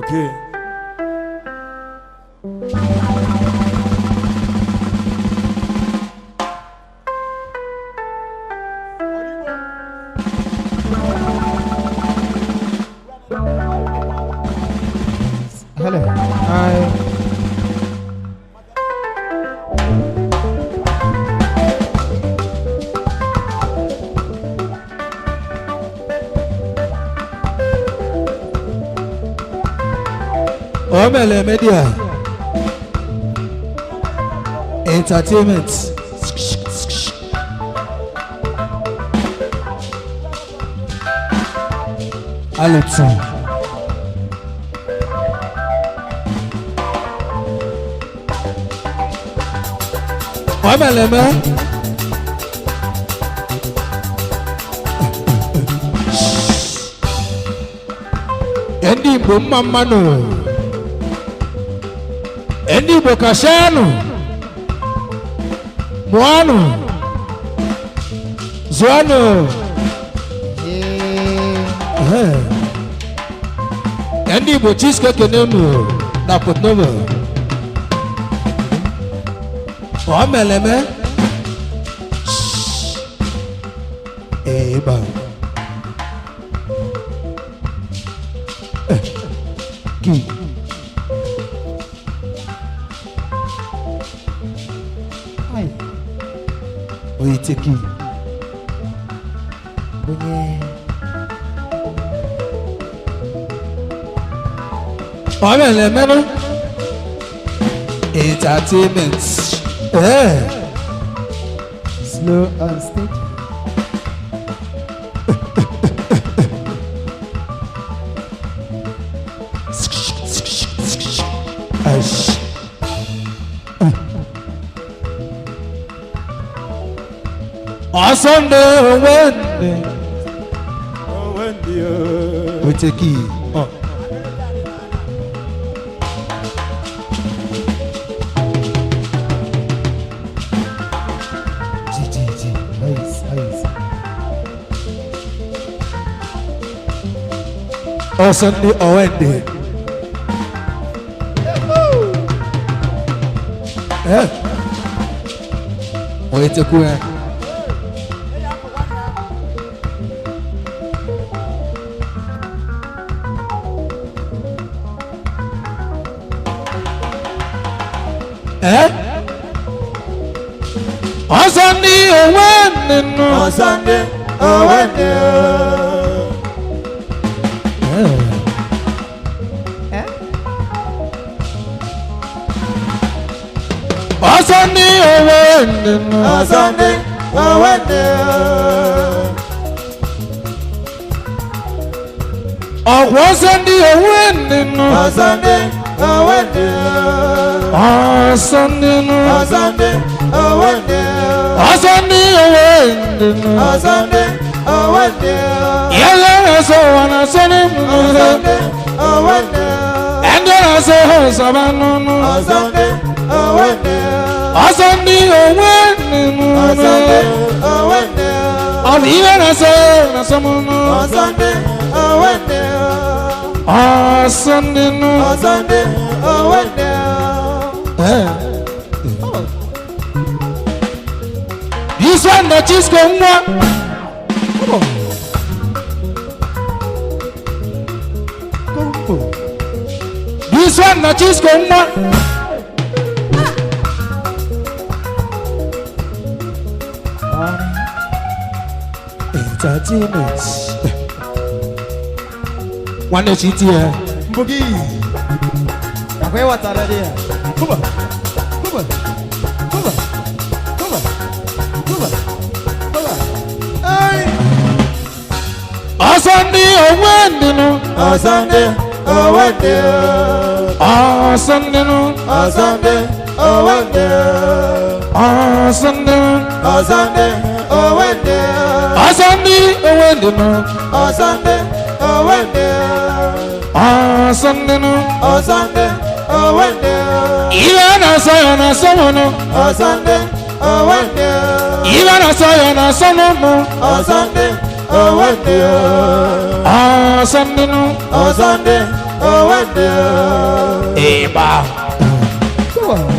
Okay. Hello. Hi. Omele Media Entertainment. Alexon. Omele me. Endi bo mama no. Endi bokashano Moano Zoano Endi bochiska kenemu na potnovo Omeleme Eba Ki Oiteki Bunye Omele meno Entertainment. Slow and steady. Sunday, Wednesday, we take it. Sunday or Wednesday. We take it. Sunday or Wednesday. Sunday or Wednesday. Sunday or Wednesday. Sunday or Wednesday. Oh, Sunday or Wednesday. Sunday or Wednesday. Sunday or Sunday or Wednesday. Sunday or Wednesday. Sunday or Wednesday. Yeah, so on Sunday or Wednesday. And then I say, Savannah. Sunday or Wednesday. Sunday or Wednesday. Sunday or Wednesday. On even I say, Sunday or Wednesday. Sunday no. Sunday or Wednesday. This one that is going on. This one that is going on. Entertainment. One is it here. Boogie. Where was that idea? Come on. Come on. Come on. Come on. Come on. Come on. Hey. Sunday or Wednesday. Sunday or Wednesday. Sunday no. Sunday or Wednesday. Sunday. Sunday or Wednesday. Sunday or Wednesday. Sunday or Wednesday. Sunday no. Sunday or Wednesday. Even I say on a summer. Sunday or Wednesday. Even I say on a summer. Sunday or Wednesday. Sunday no. Sunday owende. Eba. Come on.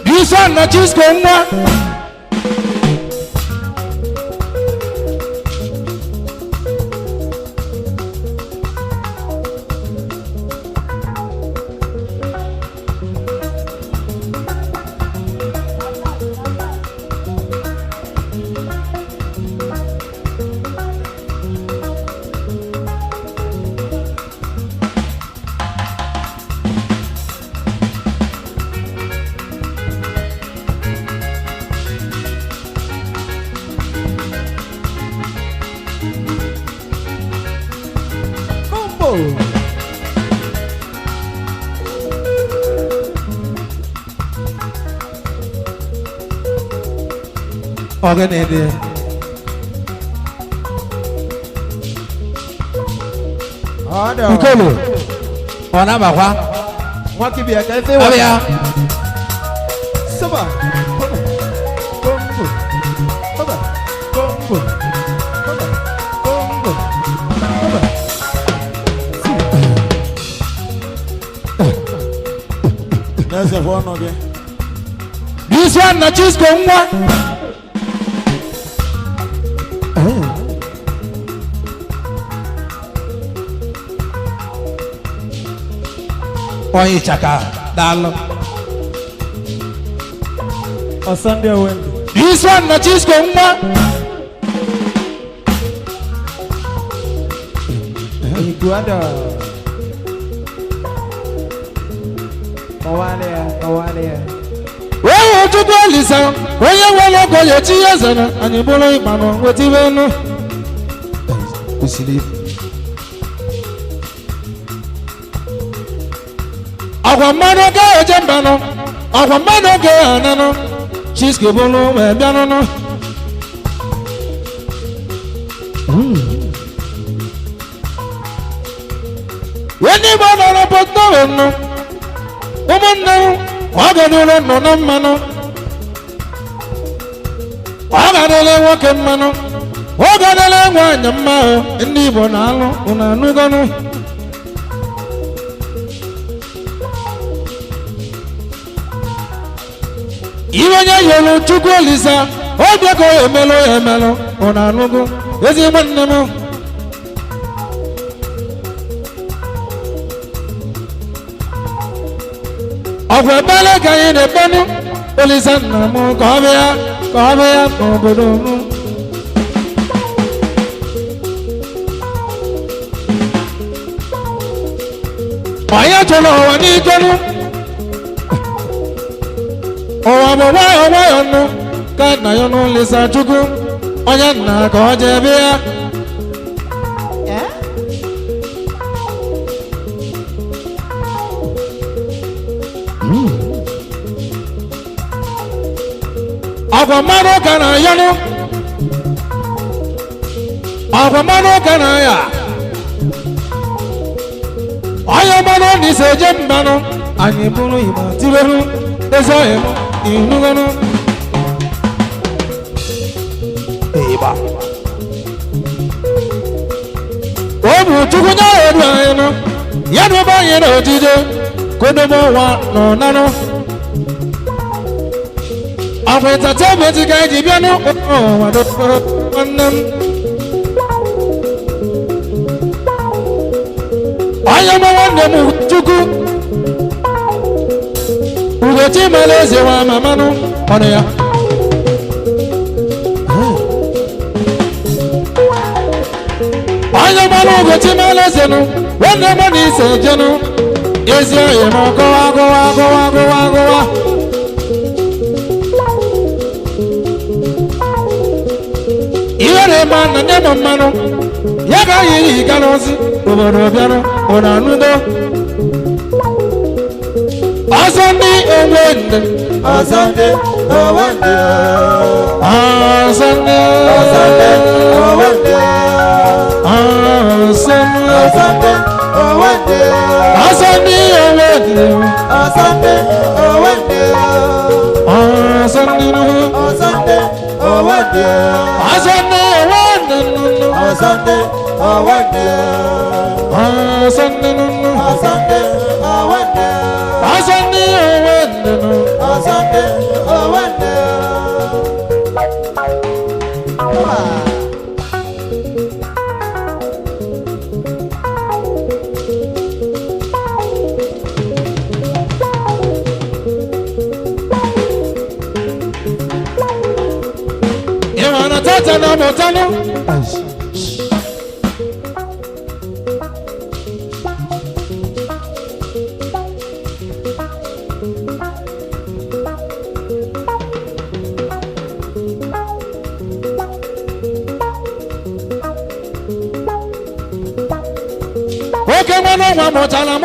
This one na Chisco nwa. Organize. Ada. Nkolo. Ona bakwa. Mwaki bia ka efe wa. Abia. Saba. Kongo. Baba. Kongo. Baba. Kongo. Baba. Nasa fono ge. This one na Chisco nwa. Oyi chaka dalo. Asante owende. This one na Chisco nwa. Iguada. Kawale. Wewe chukwu Olisa, onye nwere ogo ya chi ya zara, anyị bụrụ ịkpanụ wetiwe enu. Kwụsịrị. Agwa mmadụ ga-eje mbanụ, agwa mmadụ ga-ananụ, Chisco bụrụ wee bịanụnụ. Ndị Igbo nọrọ pụta nnụ, ụmụnne m, ọ gadịrị nọ na mmanụ, ọ gadịrị nwoke mmanụ, ọ gadịrị nwaanyị mma ahụ, ndị Igbo na-alụ ụnụ anụgọnụ. Iwe onye yọrọ Chukwu Olisa, obi ka o emelụ ya emelụ, ụnụ anụgụ, ezigbo nne m. Ọgwụ ebele ka anyị na-ekpenụ Olisa nna m ka ọ bịa n'obodo m. Onye chọrọ ụwa n'ikenu, ụwa bụ nwayọọ nụ ka nna ya n'Olisa Chukwu, onye nna ka ọ jee bịa. Agwa mmadụ ka na yanụ, agwa mmadụ ka na ya, onye mmanụ n'ise je mmanụ, anyị bụrụ Igbo tiberụ, ezoghị m inugọnụ. Ịba. O bụ Chukwu nye edu anyị nụ, ya dụba anyị n'ojije, kodobe ụwa nọ nanụ. Agwa entertainment ka eji bịa n'ụwa dọkpọrọ nwanne m. Onye ma nwanne m Chukwu Ugochi mere eze nwa mamanụ ọnụ ya. Onye mara Ugochi mere eze nụ nwanne m na ise jenụ ezi oyi m gụwa. Ihere ma na nye m mmanụ ya ga anyị ga n'ozi obodo bịanụ ụnụ anụdo. Ọsọ ndị owende, ọsọ ndị owende, ọsọ ndị owende, ọsọ ọsọ ndị owende, ọsọ ndị owende, ọsọ ndị owende, ọsọ ndị ọsọ ndị owende, ọsọ ndị owende. Sunday, oh wonder. Sunday, Oh Sunday, oh wonder. Sunday, Oh Sunday, oh wonder. You wanna touch an amotano? Okay, one more time, I'm more time, I'm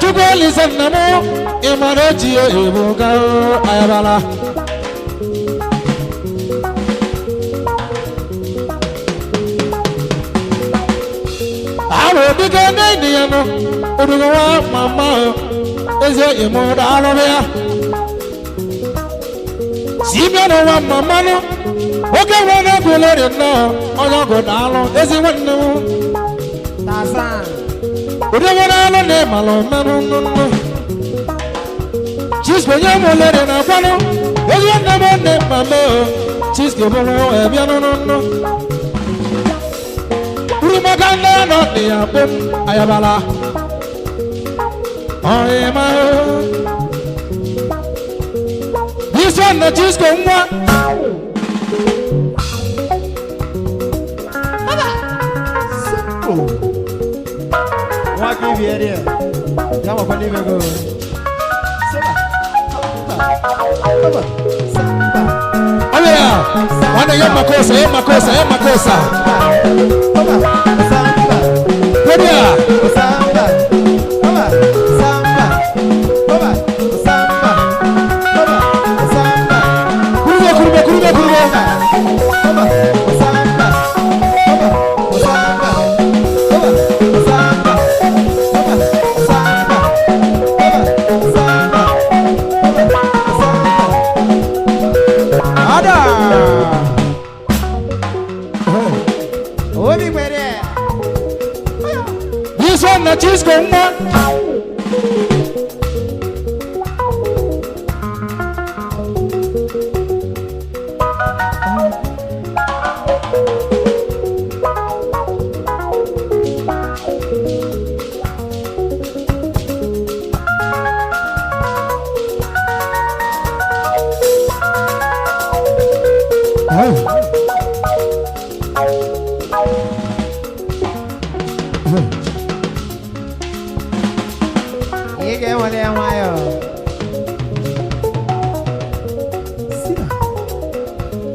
to go listen to more. Imarachi, Ibuga, Ayabala. I will begin Indian. Uruguay, Mamma, is it immortal here? See me no one, Mamma. Okay, when I go let it know, or I'll go down. Is it one no? Uruguay, name alone, no. She's when you're more than a fellow. There's one never named Mamma. She's given away, no. Urumaganda, not the apple, Ayabala. Oh, Emma. This one, the cheese come one. What give you here? Come on, leave go. Oh, yeah. One of your Macosa. Good, yeah. This one, the cheese come on.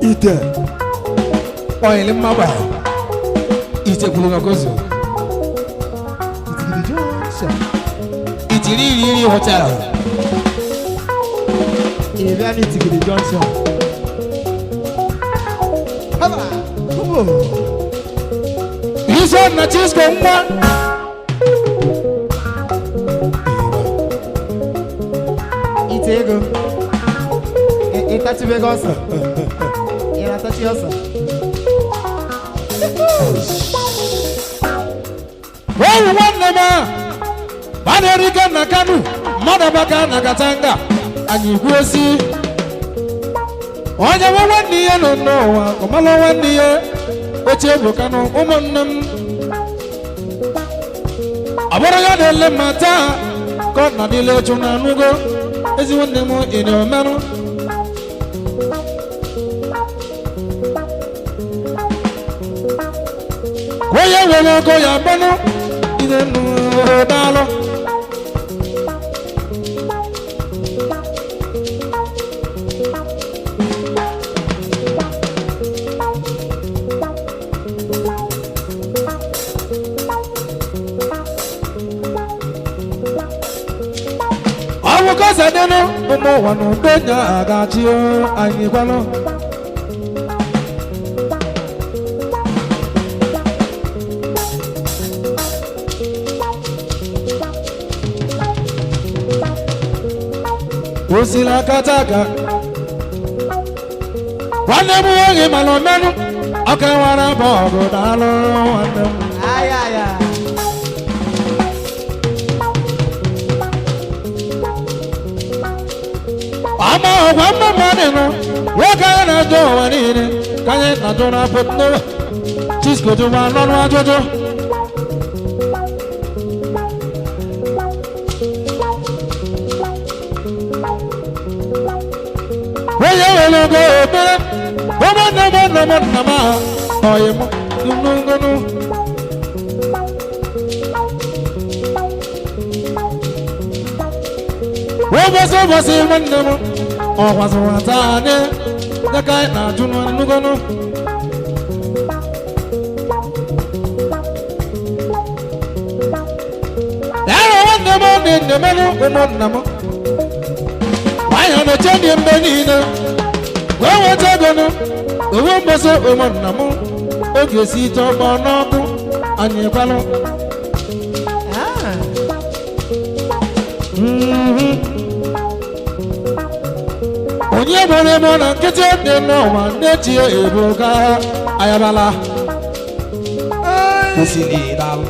Ite oil in my bag. Ite Pulugozo. It's really hotel. If I need to get the Johnson. This one, the cheese come on. Itego. Itachi Vegosa. Itachi Osa. Well, one never. Manerika Nakanu, Madabaka Nakatanga, and you will see. On your 1 year, no, Omala 1 year, which you can woman. Abora de Lemata, God not the legend and Mugo, as you want them in your manner. Where you will go, your banner, is a dollar. kọsa dịnụ ụmụ ụwa na udo nya agachi anyị gwanụ osila kata aka nwanne m nwoke mana omenụ ọka nwara bụ ọgụ daalụ nwanne m ayaya ama ọgwa mma mmadụ nọ nwoke anyị na-ajụ ụwa niile ka anyị na-ajụ na pụtnụwa Chisco jụwa n'ọnụ ajụjụ onye nwere ogo obere ụmụnne m nna m nna m ahụ ọyị m nnụnụ ụbọchị nwanne m ọ gwaziri taa anyị dịka anyị na-ajụ n'nnugonu ya nwanne m dị nnemenụ ụmụnna m anyị na-eche dị mgbe niile wee nweta egonu owe mgbasa ụmụnna m oge esi ite ọgbọ n'ọkụ anyị gwanụ onye gbere m na nkịtị dị n'ụwa na-eji ebu ka ayabala osiri dalụ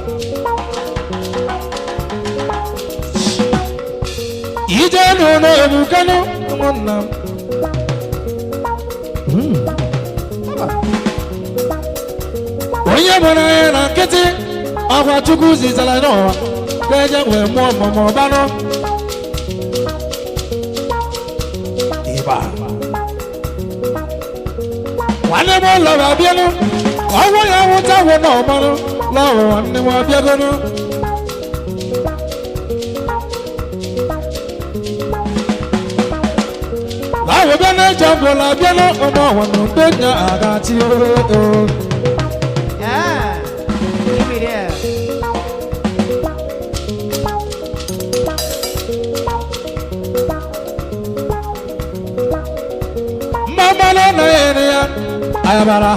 ije n'ụlọ ebukanụ ụmụnna m onye gbere anyị na nkịtị ọkwa Chukwu zizara n'ụwa ka eje wee mụọ ọmụmụ ọbanụ nwanne m lọrọ abịanụ ọnwụ ya nwụta gwụ na ọmanụ lọrụ nwanne m abịagonu lọrụ bịa na-eji ọbụla abịanụ ụmụ ọnwa na udo nya agachi mmanụ na ere ya ayabara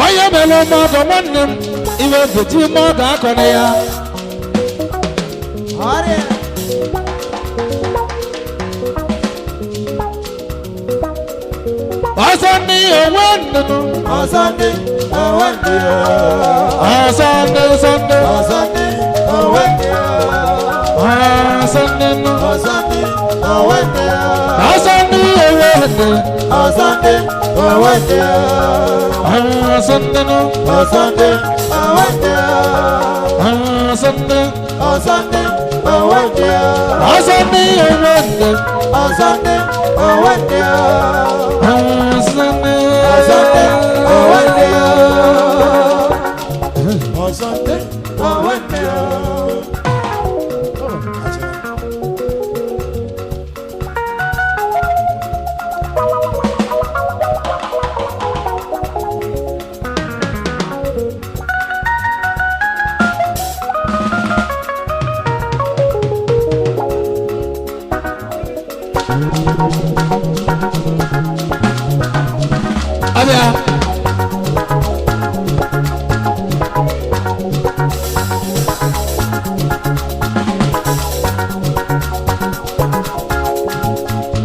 onye mere mmadụ nwanne m iwe beti mmadụ akọrọ ya ọsọ ndị onwe nnụnụ ọsọ ndị onwe ndị ọsọ ndị sọndị ọsọ ndị onwe ndị ọsọ ndị nụ ọsọ ndị onwe ndị ọsọ ndị onwe ndị ọsọ ndị onwe ndị ọsọ ndị nụ ọsọ ndị onwe ndị ọsọ ndị ọsọ ndị onwe ndị ọsọ ndị onwe ndị ọsọ ndị onwe ndị ọsọ ndị ọsọ ndị onwe ndị ọsọ ndị onwe ndị abịa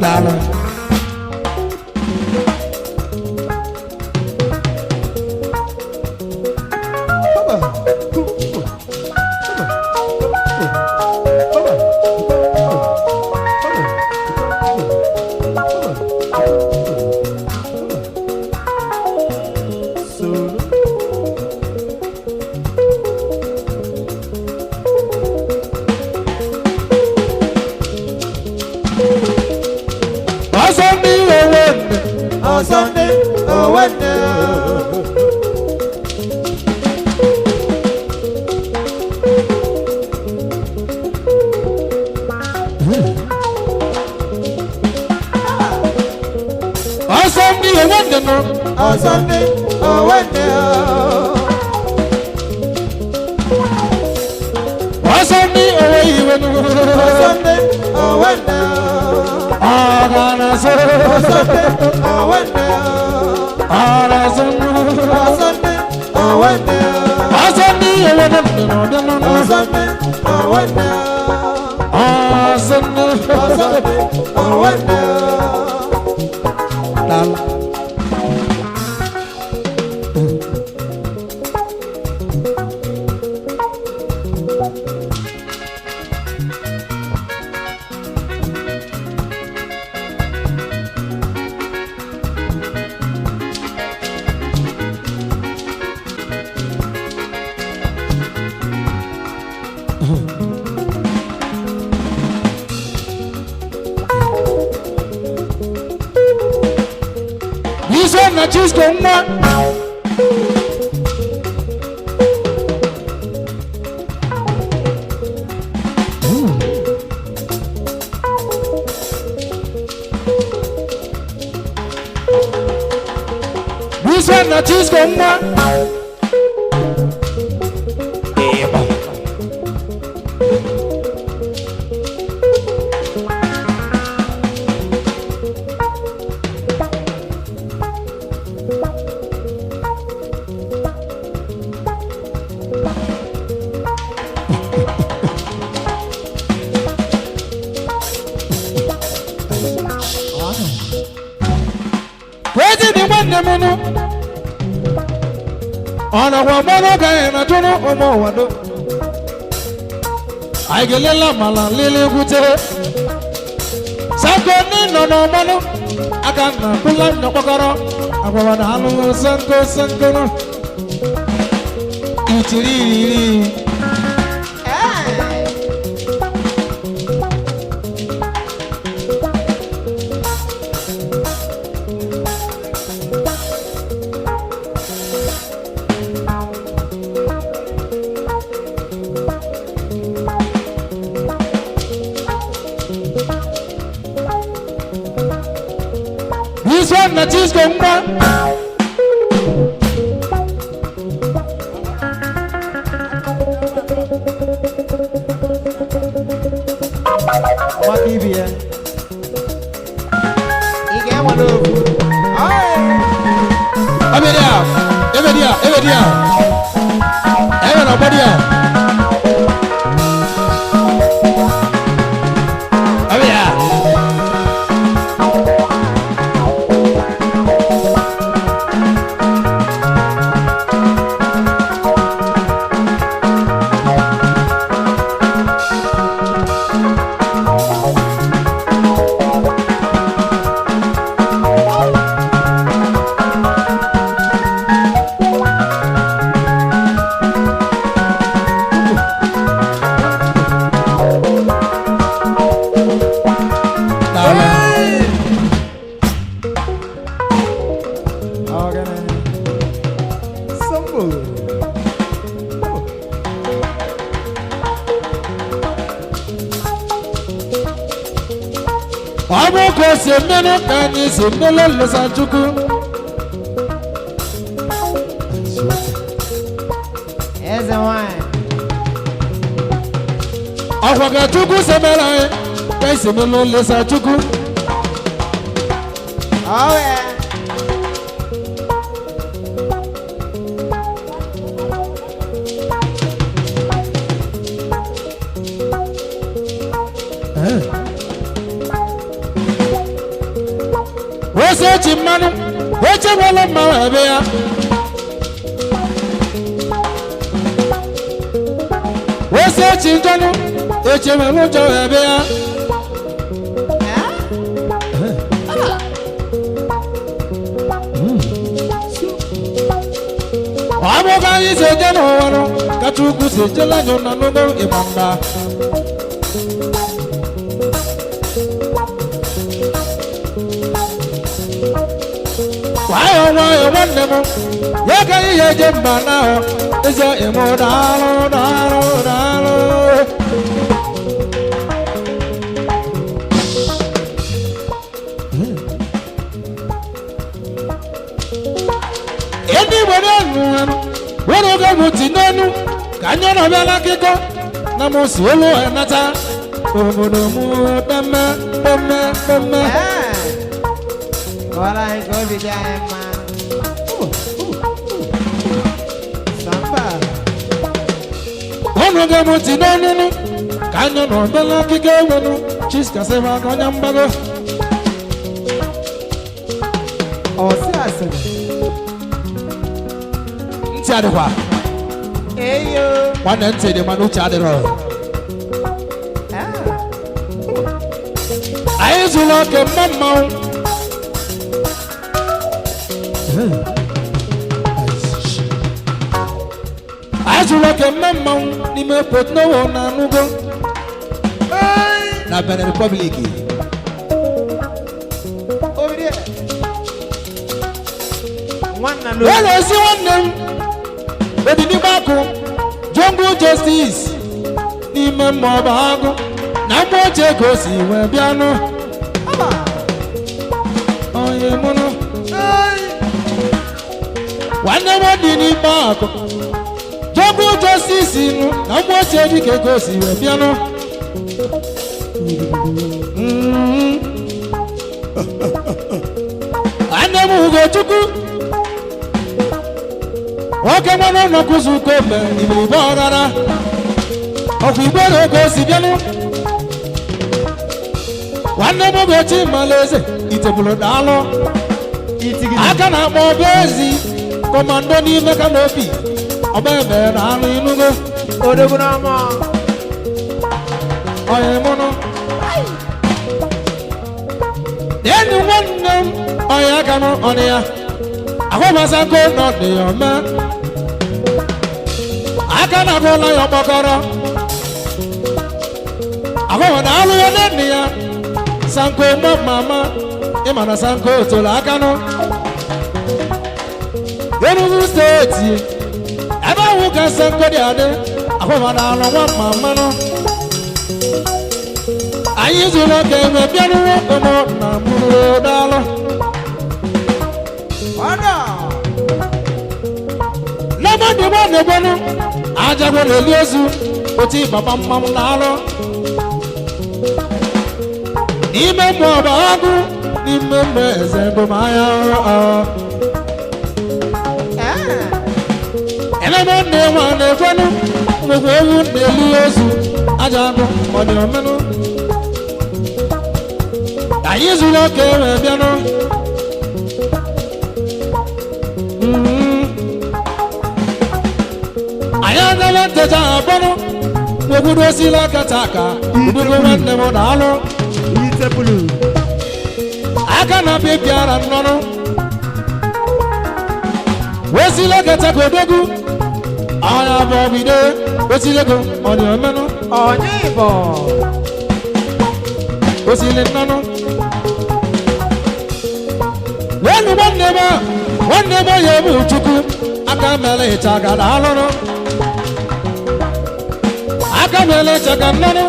daalụ ọsọ ndị onwe ndị ọsọ ndị onwe ndị ọsọ ndị onwe ndị nụ ọsọ ndị onwe ndị Jibenu Sunday, oh wonder. Aganaso Sunday, oh wonder. Arazunu Sunday, oh wonder. Asani Yelena Sunday, oh wonder. Asani Sunday, oh wonder. Na Chisco mwa Bisa na Chisco mwa Ona kwa mono kaya na tono omo wado Aigelela mala lele gute Sanko ni nono mono Akana kula nyokokoro Akwa wana halu sanko no Ichiriri This one that is going back. What TV? You get one of them. Every nobody. Aboko semeno kani semelo losanchuku. Eze wine. Afwaga chuku semela kani semelo losanchuku. Oh yeah. Wose chimanu, weche wala mawabea. Wose chintanu, weche wala mawabea. Aboga yi seje no wano, katuku seje la jona nono imanda. Why wonderful? Yaka ye jemba now. Is your immortal, dalo. Anybody, when you go to Nenu, can you not be like it? namusi olu enata obodo mu deme deme deme wala ngo bija ema samba ono ge mo ti nonu kanyo no bela kike wenu chiska se va konya mbago osi asene nti adekwa eyo wana nti de manu cha adero aizula ke mamma aizula ke mamma ni me pot no na nugo na Benin Republic obire wanna lo wala si wannan odini bako jungle justice ni me mo bago na mo je ko si we biano aba oye mono wanna odini bako jungle justice nu na mo je di ke ko si we biano ane mu go chuku oke mono no kuzu ko be ni mi borara ofi gboro go si bianu wanne mo go chi maleze itebulo dalo itigi aka na mo bezi komando ni meka no bi obebe na anu inugo odoguna mo oye mono deni wanne oye aka no onia akwamasa ko no de yoma aka na bola yo bokoro akwama na alu yo ne ya sanko mama imana sanko to la aka no Enugu state ebe wu ka sanko di ade akwama na alu wa mama no ayi zulo ke me bianu wo mo na mu dalo oda lọ́mọ dìbò nìbọnú ajagun lèlí oṣù kò tí bàbá mọ́mú lálọ́ ní mẹ́mọ́ ọba ọdún ní mẹ́mọ́ ẹ̀sẹ̀ tó máa yá ọ́ ẹlẹ́mọ́ ní wọn ní fẹ́nu gbogbo ewu lèlí oṣù ajagun ọ̀dìrọ̀ mẹ́nu àyíṣu lọ́kẹ́ rẹ̀ bíọ́nú. Ayana teja abono wogudo sila kataka udugo wanne mo dalo itebulu aka na bebiara nono wesila kataka odogu aya bobide wesile go oni omeno onye ibo wesile nono wenu wanne ma yebu chuku aka mele itaga dalo akamele chakanano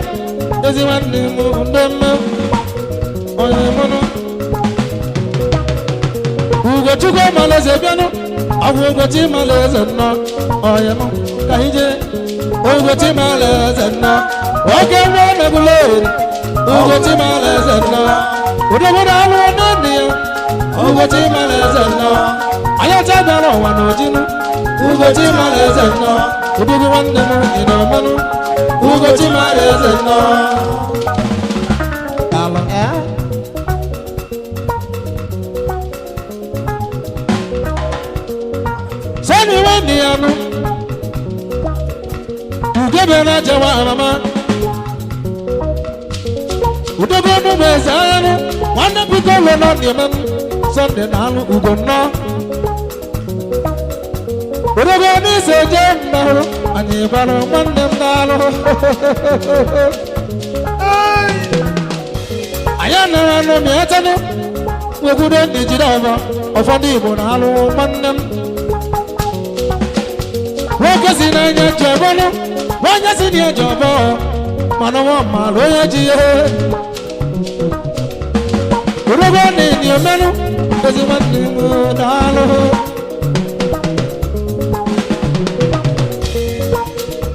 ezi wanne mu ndemme oye mono ugo chuko maleze biano awu ugo ti maleze no oye mo kaije ugo ti maleze no oge mo megule ugo ti maleze no udo mo da lu nani ugo ti maleze no ayata daro wano jinu ugo ti maleze no udo wanne mo ina mono ugo ti maleze no ala sani wani anu ugo bena jawa mama udo no beza anu wana biko lo no ni man sonde na alu ugo no udo ni se jemba ani balo mande ndalo ayana no mi atano wogudo ni jirava ofandi ibo na alu mande wokasi na nya jebono wanya si ni jobo mana wa malo ya jiye udo ni omenu ezi mande ndalo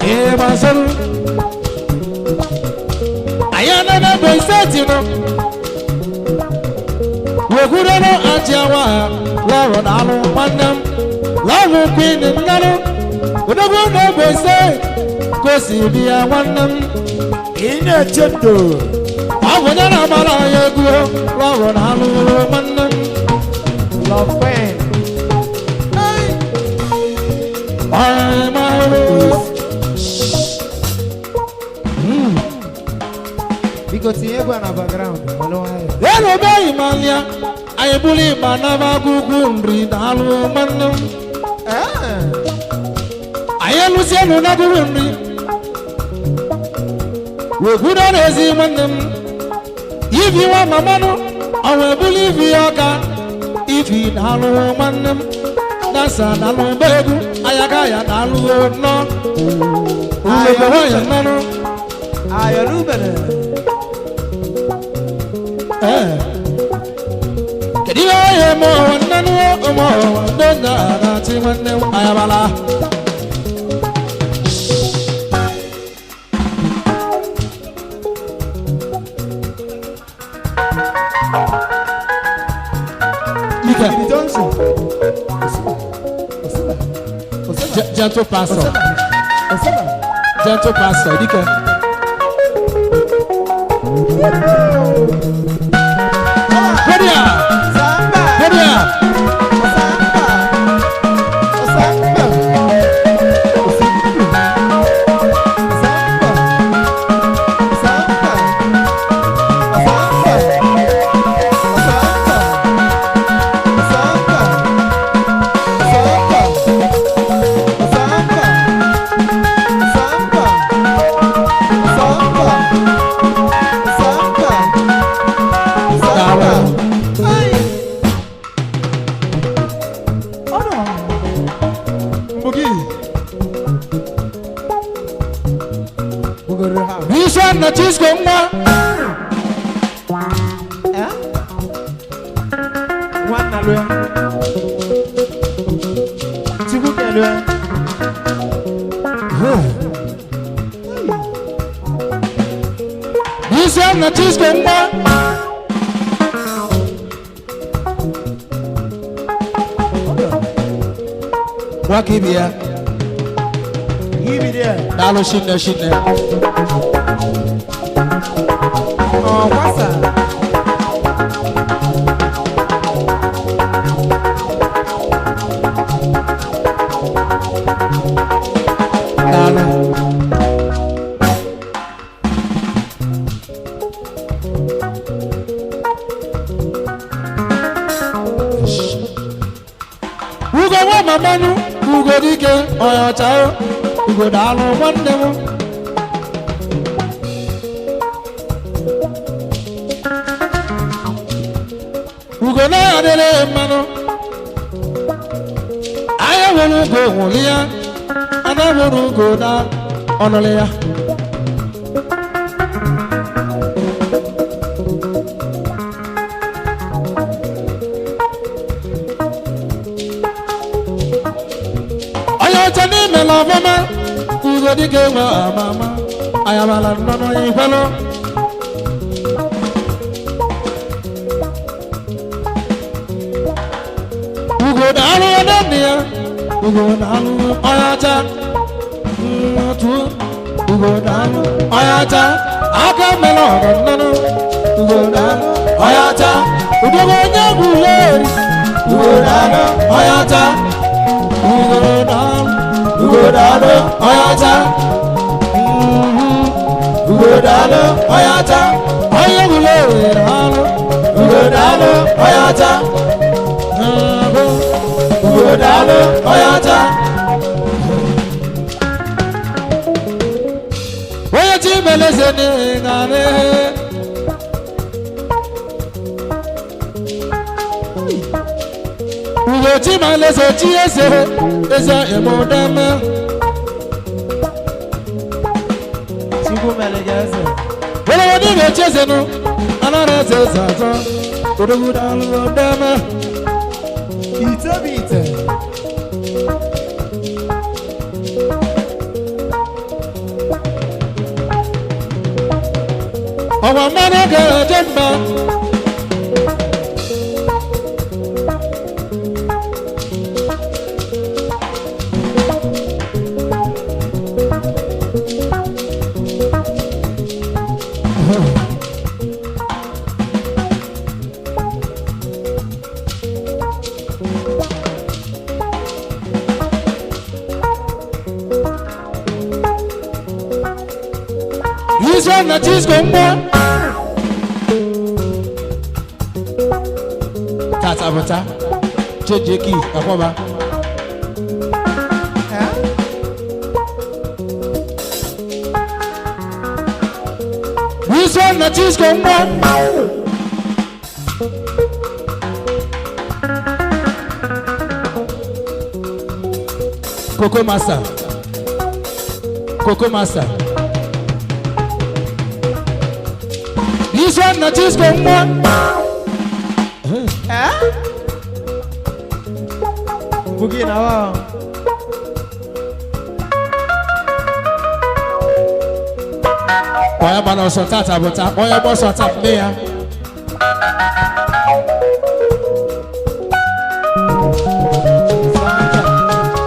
Ebasaru n'ogbe steeti nọ wekwurere ajiawa lọrụ na alụ nwanne m lọrụ kwin nnanụ odogwu n'ogbe steeti ka o si bi ya nwanne m ị na-eche ndo ọ bụ onye na-agbara anyị egwu lọrụ na alụ nwanne m lọfen biko tinye egwu a na background ọlụ nwayọ elu obeghị malia anyị bụrụ ịgba naba agụgụ nri na alụ nwanne m anyị elụsienụ nagụrụ nri wekwudo n'ezi nwanne m ibi nwa mamanụ ọnwa ebulu ibi ya ọka ibi na alụ nwanne m nasa na alụ mgbe egwu ayaka ya na alụ nọ ugegbe nwanyị mmanụ ayọrubere kedu ihe onye ma ọwa nnanụ ụmụ ọwa ndị nna na-achị nwanne m ayabala ike Johnson gentle pastor gentle pastor dike Kodia Samba Kodia Vision na chisco mwa Wana lwe Chibuke lwe Vision na chisco mwa Wakibia Gibi there Dalo shine shine Oh, wasa Dalo Ugo wa mamanu Ugo dike oyo chao Ugo dalo nwanne m Ugo na adịrị mmanụ anya nwere ugo nwụrụ ya ana nwere ugo na ọnụrụ ya onye ọcha n'ime na ọfọma ugo dịka enwe amama ayabala nnọnụ ya ikwelụ ugo na-alụ nwanne ya ugo na-alụ onye ọcha otu ugo na-alụ onye ọcha aka mere ọrụ nnọnụ ugo na-alụ onye ọcha udogo onye gwuleri ugo na-alụ onye ọcha ugo na-alụ ugo na-alụ onye ọcha ugo na-alụ onye ọcha onye gwuleri na-alụ ugo na-alụ onye ọcha Ugodalo oyata Oya chimeleze ni ngane Ugo chimeleze chiese Eza emodame Chibu melegeze Wala wadiga chiese no Anareze zaza Ugodalo dame Ite bite ọwa mmanụ ga-eje mba This one that is going on. Tata bata, Jeki, Akoba. This one that is going on. Coco Master. Coco Master. This one not is going on. Bugi now. Oya bana so tata bota. Oya boss on top there.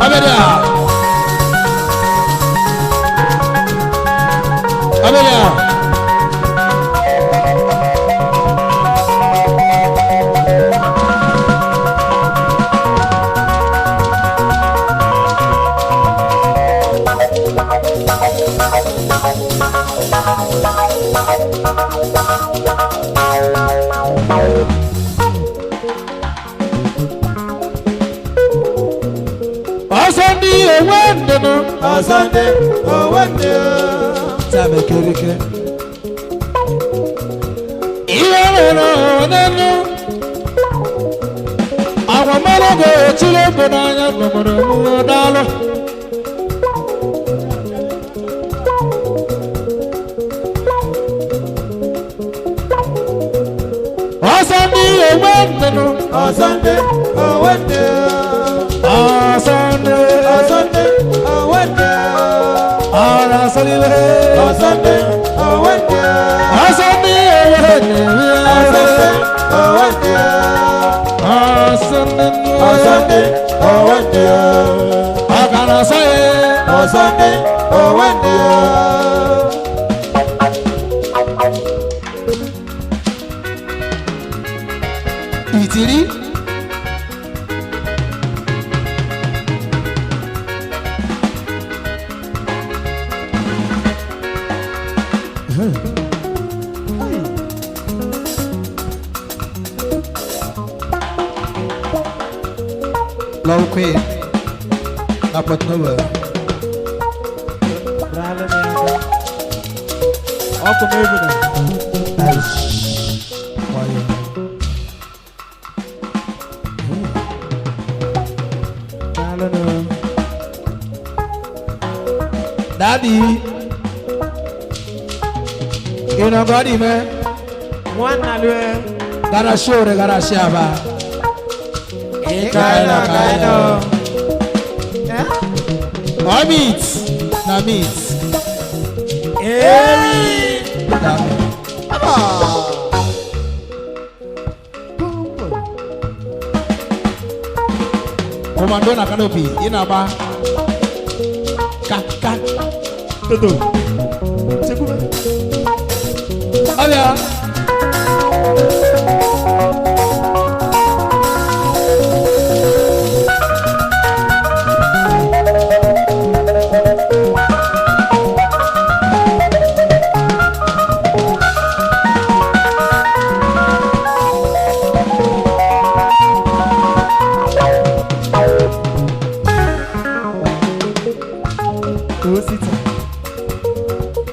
Abelia. Abelia. Sunday, oh one day, Sabe Kerike. Iyalo nenu. Awa malago chile bonanya nomoro dalo. Sunday, oh one day, Sunday, Sunday, oh one day. Sunday, Sunday, oh one day, Sunday, Sunday, oh one day, I gotta say, Sunday, oh one day. Itiri. Low queen, dapat number. Berhala ni ada. Aku mau benar. Nice. Why? Berhala ni. Daddy, you know God, man. Mwana lue. Gara show, gara shaba. Kaino. Oh, meat. Na meat. Komando na kanopi. Ina ba? Kan. Tutu. Cekup. Alia.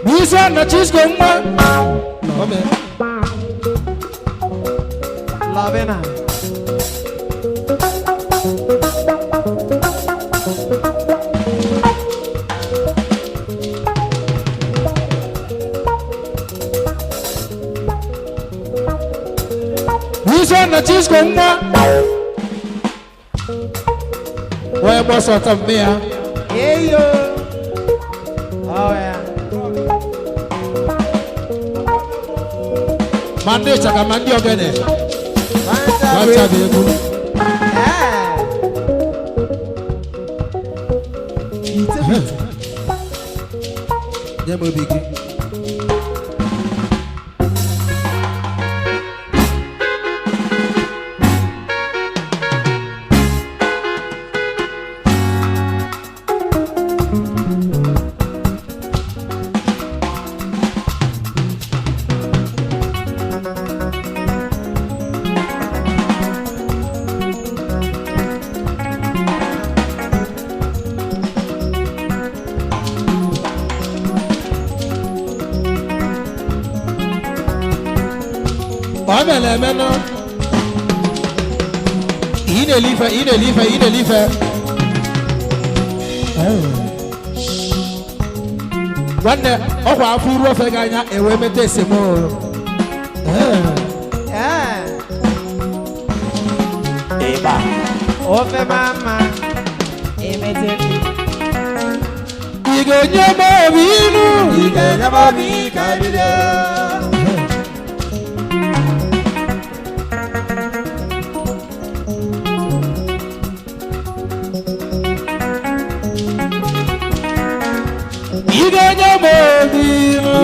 Bisa na chisco ma. Ome. Lavena. Bisa na chisco ma. Why boss out of me? Hey yo. Oh yeah. Mande chaka mandi ogene. Wacha beku. Demo bigi. Amele meno. Ine life. Wande okwa afuru ofe ganya ewe mete semo. Eba. Ofe mama. Emete. Igenye bobinu. Igenye bobi kabide. Igenye bobinu.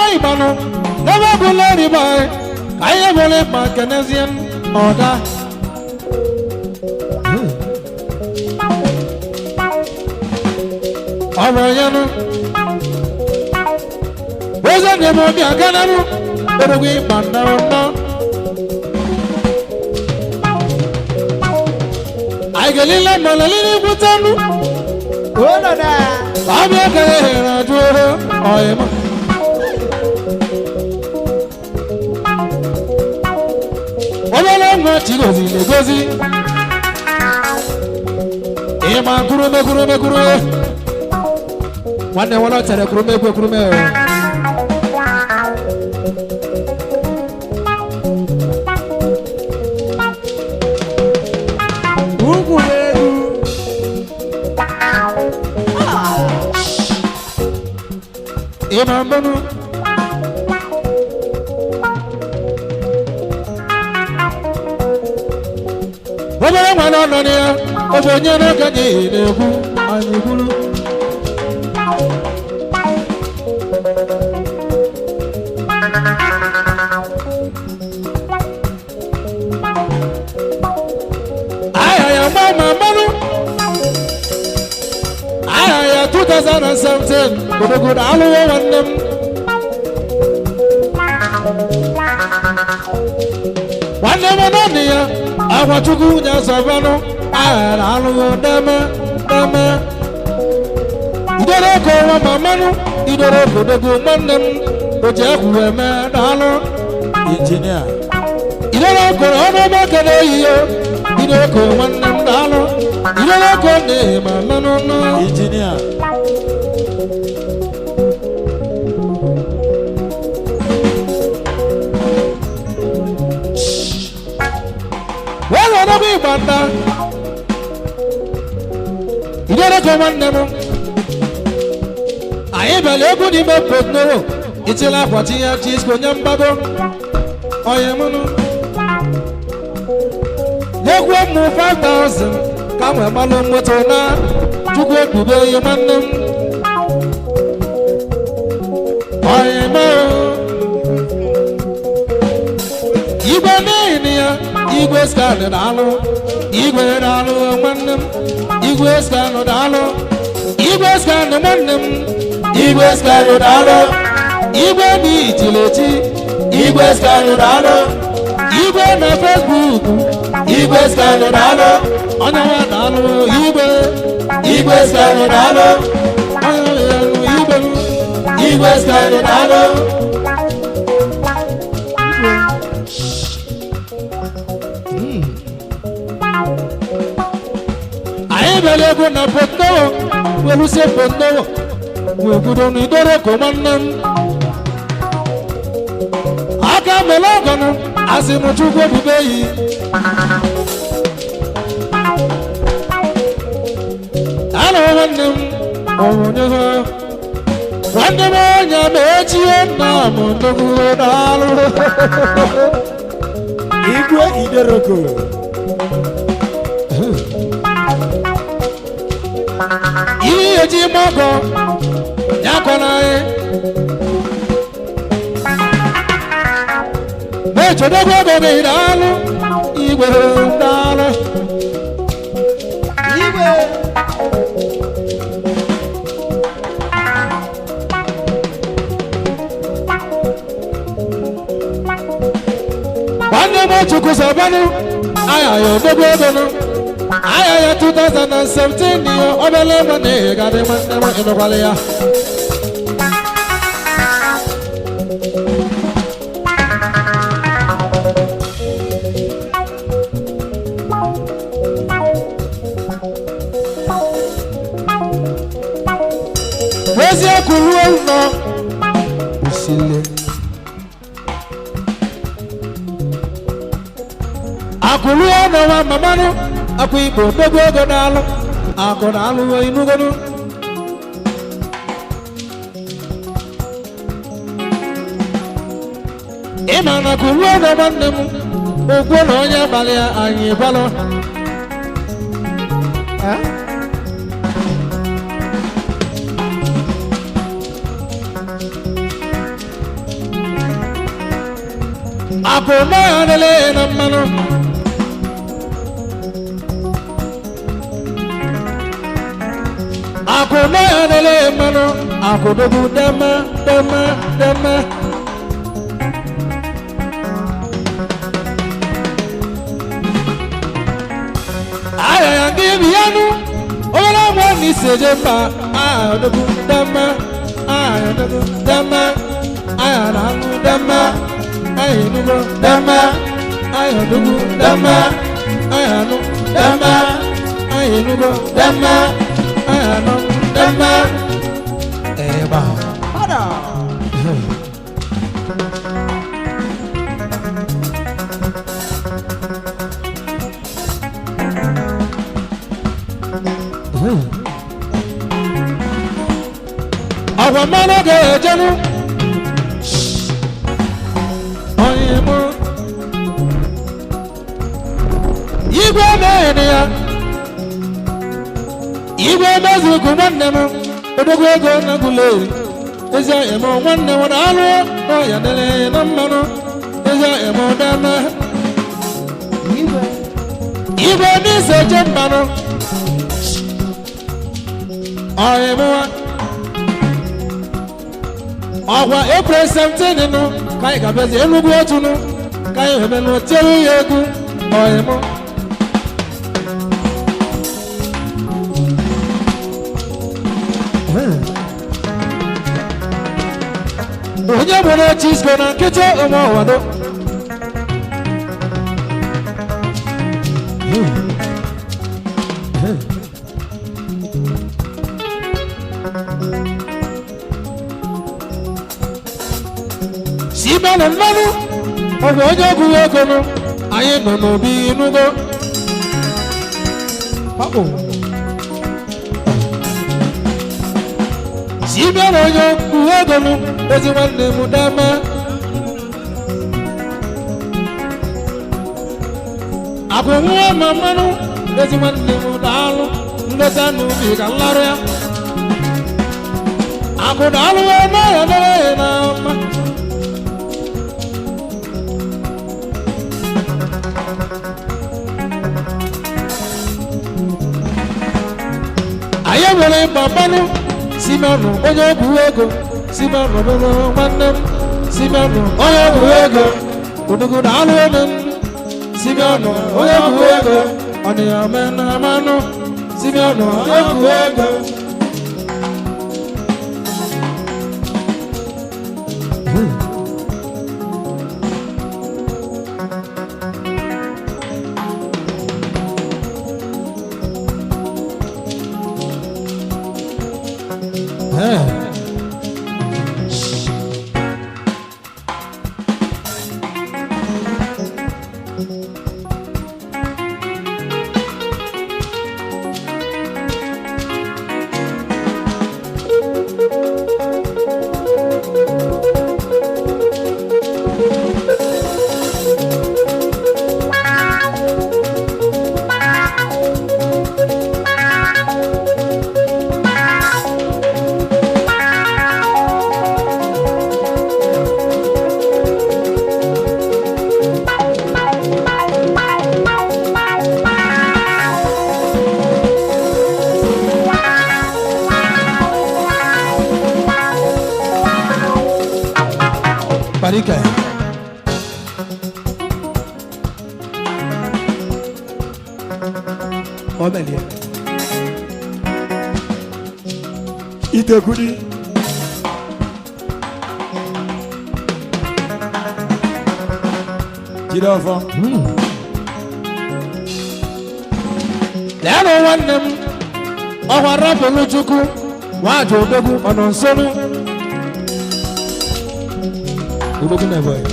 Ibano, never go let it by. I am only my Canadian order. Abayano, where's the name of your Ganano? But we band I get in like Malini Butano. Oh, no, I'm not going to I am. Gozi. Ema kurume. One day wana tere kurume. Ema mbonu. Obere mwana nọ ya, obonye n'oge dị na-ekwu anyị kwuru. Aha ya mama mmanụ. Aha ya 2017, obodo alụghị nwanne m. Nwanne m nọ na ya. Agwachukwu nya savano ara alụgo deme idere ko wa mamanu idere ko dego nwanne m oje ekwu eme daalụ injinia idere ko ọnụ makele iyo idere ko nwanne m daalụ idere ko ne mamanu no injinia Banda idere ko nwanne m anyị bịara egwu n'ime potnoro itila akwati ya chisko nye mbago onye mụnụ nyekwu mụ 5,000 ka m wee malụ moto na chukwu ekpube ihe nwanne m onye mụ igwe n'ihi ya igwe skan daalụ igwe daalụ nwanne m igwe skan daalụ igwe skan nwanne m igwe skan daalụ igwe dị ichilechi igwe skan daalụ igwe na Facebook igwe skan daalụ onye nwa daalụ igwe igwe skanụ daalụ onye ya nụ igwe igwe skanụ daalụ anyị bịara ego na Pondowo welusie Pondowo wee kwudo n'idoro ko nwanne m aka mele ọgọnụ asị m Chukwu ebube yi ana nwanne m onye ha nwanne m onye ma echie nna m nnukwu daalụ igwe ideroko ihe ji mọgọ ya kọrọ anyị na-echedebe ego gị daalụ igwe daalụ igwe nwanne m Chukwu sabanụ aya ya odebe ego nụ aya ya 2017 ya obele ego na ihe gadị nwanne m ịnụkwala ya eziokwu ruo nọ usile akụrụ ya n'ọnwa mamanụ akụ igbo dogo ego n'alụ akụ na alụ inugonu ịma na akụrụ ya n'ọnwa nne m ogwo na onye abalị ya anyị balụ akụ na ya adịla na mmanụ akụ na ya adịla mmanụ akụ dogo deme deme deme aya ya ndị bi ya nụ obere agwa na isi eje mba aya dogo deme aya dogo deme aya na anụ deme aya dogo deme aya dogo deme aya nụ deme aya dogo deme aya nụ deme eba ada agwa mmanụ ga-ejenụ onye mụ igwe meghede ya igwe mezukwu nwanne m odogwu ego na guleri ezi emo nwanne m na-alụ n'ọya dịrị na mmanụ ezi emo deme igwe igwe n'isi eche mmanụ ọya mụwa ọgwa April 17 nụ ka anyị ga-abịazi Enugu otu nụ ka anyị emenụ tiere ya egwu ọyịmụ onye gbere Chisco na nkịtị ụmụ ọwado si mmanụ mmanụ ọ bụ onye ọgwụ ego nụ anyị nọ n'obi inugo si mmanụ onye ọgwụ ego nụ ezi nwanne m dama akụ nwa ma mmanụ ezi nwanne m daalụ nleta n'ubi ka nlarụ ya akụ daalụ ya na ya dara ya na mma anyị nwere mmanụ Simeonu onye ọgwụ ego Simeonu bụrụ nwanne m Simeonu onye ọgwụ ego odogwu daalụ elu m Simeonu onye ọgwụ ego ọnụ ya mena manụ Simeon egwu ego Parika. Omelia. Itekudi. Jirofa. Lẹ́nu wọn nẹ́m, ọ̀hún arábìnrin Chukwu, wọ́n àjò ògbógun ọ̀nà nsọ́nù. Ògbógun náà bọ̀ ẹ̀.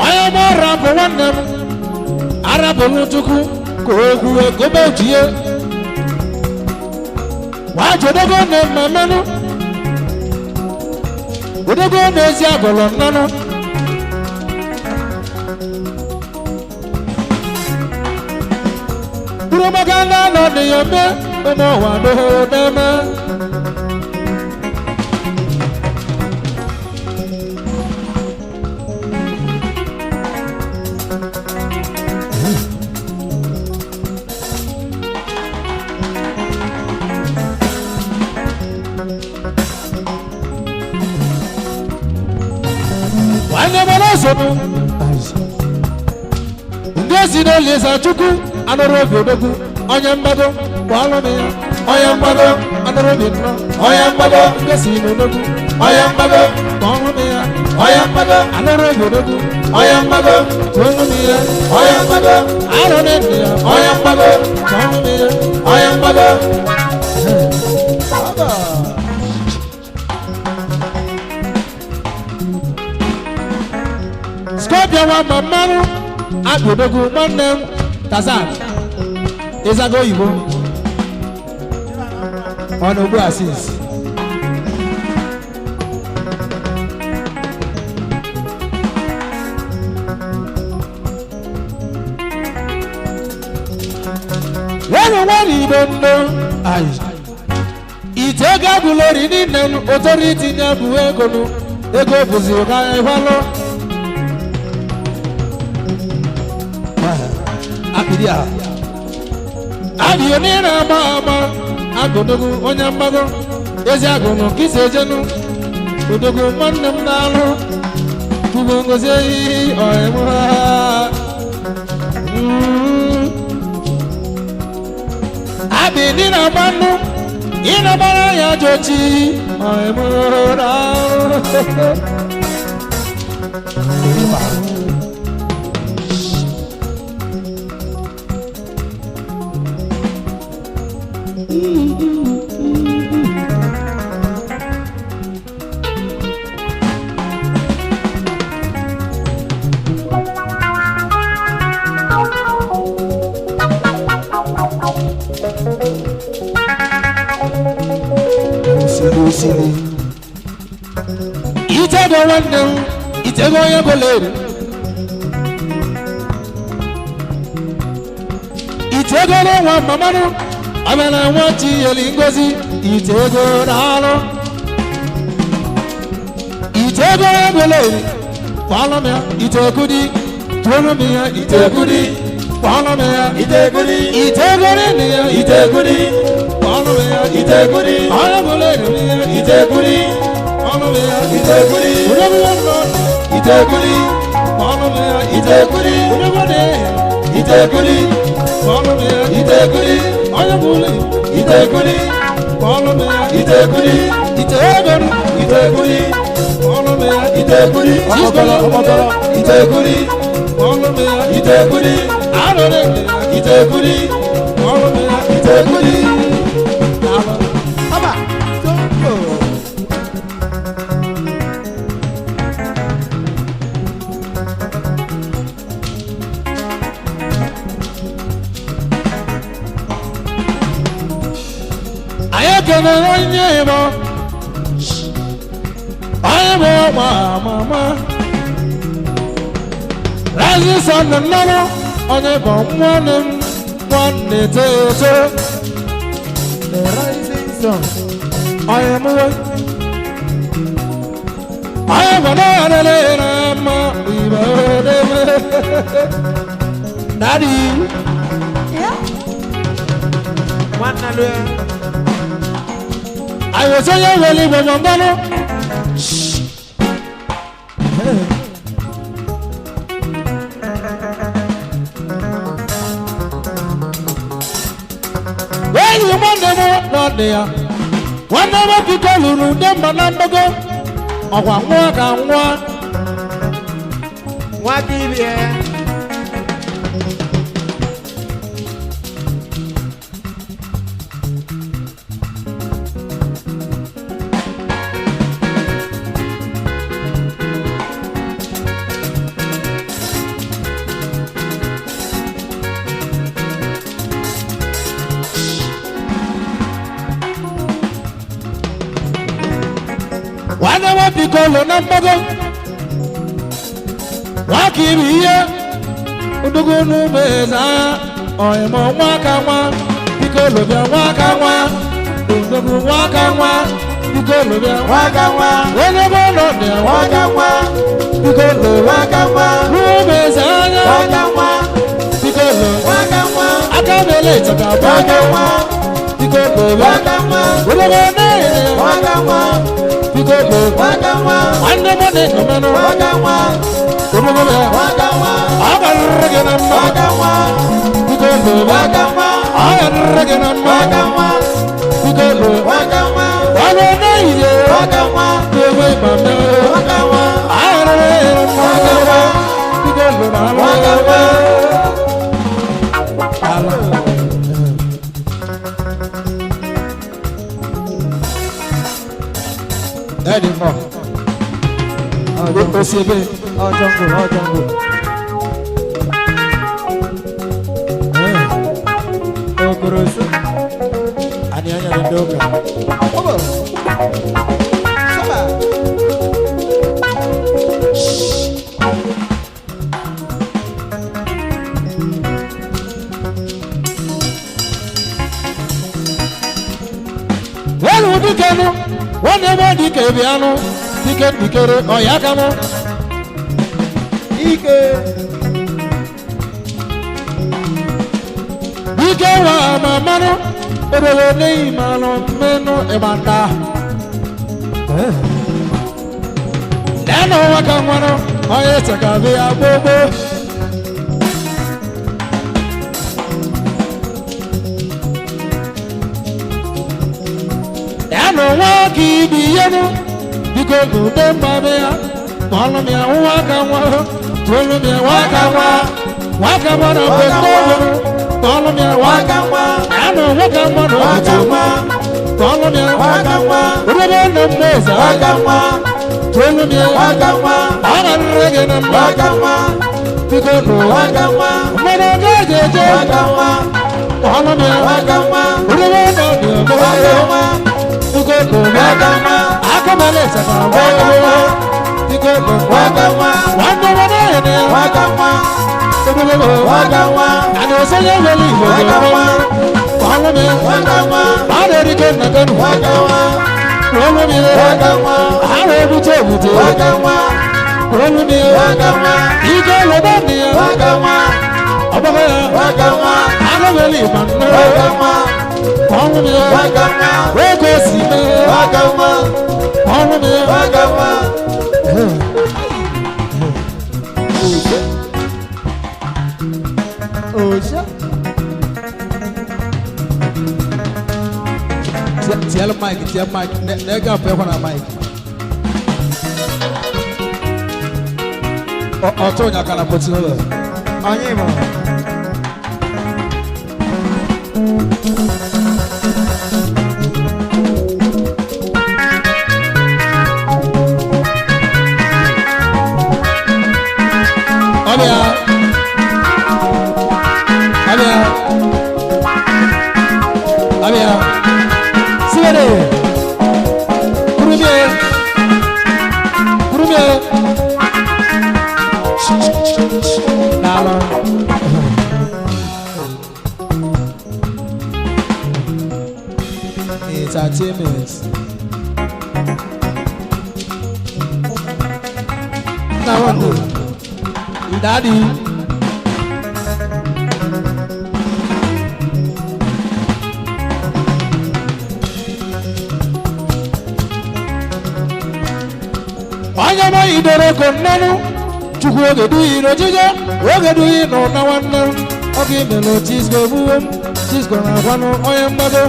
Ọ̀yọ́ mọ́ arábìnrin wọn nẹ́m, arábìnrin Chukwu kò egwu egóbé òjìyé. Wọ́n àjò ògbógun náà mẹ́mẹ́nu. Ògbógun náà ezi àgọ̀lọ̀ nnánú. Magana no de yome no wa do dema Wanya balaso Ngezi no leza Chukwu anorobi odogu onye mgbado kwalụ m ya onye mgbado anorobi nnọ onye mgbado ngesi n'odogu onye mgbado kwalụ m ya onye mgbado anorobi odogu onye mgbado kwalụ m ya onye mgbado arọ n'elu ya onye mgbado kwalụ m ya onye mgbado Scorpio wa mamaru agodogu nwanne m Tazan Ezago Igbo ọ̀nà Ogbu Asis wọ́n idondo ìtẹ́gà bùlórí nínú otoriti ní ẹbù egonu ego bùzì ọ̀gá ẹ̀fọ́lọ́ akìdí àhà Adi onira ama agodogu onye mmago ezi agụnụ kisi ejenu odogu nwanne m n'alụ tubu ngozi eyi ọhịmụ ha Abi nina mmanụ ịnabara ya jochi ọhịmụ ha Itego wande itego ya goleri Itego no wa mamanu amana wati yeli ngozi itego dalo Itego ya goleri follow me itegudi follow me itegudi follow me itegudi itegudi itegudi follow me itegudi follow me itegudi Iteguri, iteguri ọnụ m ya iteguri onye gwade iteguri ọnụ m ya iteguri onye gwule iteguri ọnụ m ya iteguri iteguri iteguri ọnụ m ya iteguri ọmọkọrọ iteguri ọnụ m ya iteguri arụrụ iteguri ọnụ m ya iteguri Aba. Tongo. ayekene onye mo onye mo mama razi son nano onye bo nwanne teto The rising sun. onye mo onye bo na ma ibade daddy Mwana lwe. ayo so ye weli bo ngano When you want them not there. One never people who them banambago. Or one walk and one. Wakibie. One never people who nambago. Wakibie. Udugunu beza. Oyemo wakawa. Pikolo bia wakawa. Udugu wakawa. Pikolo bia Wakawa. whenever not there. Wakawa. Pikolo Wakawa. Rubeza. Wakawa. Pikolo Wakawa. Akabele chakaba. Wakawa. Pikolo Wakawa. Whatever day. Wakawa. Pikolo Wakawa. One money no man. Wakawa. Wakawa. Wakawa. Wakawa. Wakawa. Wakawa. Daddy, no. Oh, jungle. Oh, Kurusu. Ani anya ndoka. Obo. Saba. Wanu dikenu, wanu dikebianu, dikere oyakamo. Ike. Ike wa mamano, ebele nei malo meno ebanda. Neno wakamano, oye chakabe abobo. Neno waki biyenu, biko gude mbabea. Molo mia wakamwa, tolo mia wakamwa, wakamwa na pekono. Molo mia wakamwa, neno wakamwa na wakamwa. Molo mia Wakawa. urebe na meza Wakawa. tolo mia Wakawa. agarrege na mba Wakawa. pikono Wakawa. mwana gejeje Wakawa. molo mia Wakawa. urebe na mba Wakawa. pikono Wakawa. akamale saka Wakawa. pikono Wakawa. wanda wana ene Wakawa. urebe Wakawa. ano sanya wali Wakawa. molo mia Wakawa. aderike na kanu Wakawa. molo mia Wakawa. arebute bute Wakawa. molo mia Wakawa. ike lobania Wakawa. abagaya Wakawa. agabeli manna Wakawa. molo Wakawa. weko sime Wakawa. molo Wakawa. tie mic na ega pe kwa na mic o to nya kana potino le Onye mo. Abia Sibere Kurumie Nalo Entertainment Now Daddy Anyama idore konnanu chukwu oge duyi n'ojije oge duyi nọ na nwanne m oge imelu Chisco ebuwe m Chisco na-agwanụ onye mgbago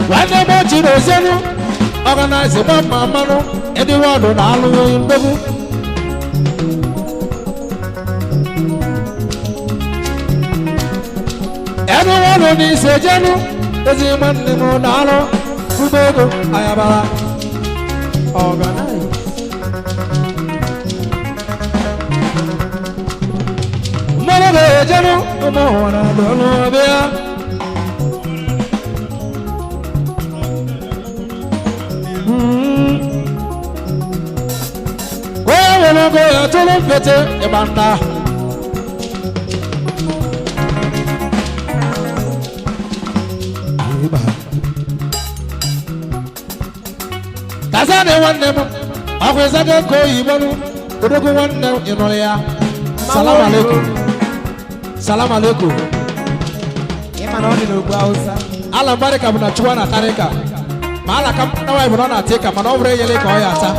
nwanne m ochiri ozienu ọganaizi gbamma mmanụ ediwọdụ na alụghị ndogbu everyone on this agenda is a man named Nalo Kubego Ayabara organize. Mother agenda, come on, I don't know there. Where will I go to the better Ebanda? Kazane one name, Akwezaka ko ibonu, Odogo one name inoya. Salam alaikum. Salam alaikum. Ima na oni no gwa Hausa. Ala baraka mna chua na tareka. Maala kam na wa ibona na teka manovre yele ko ya ta.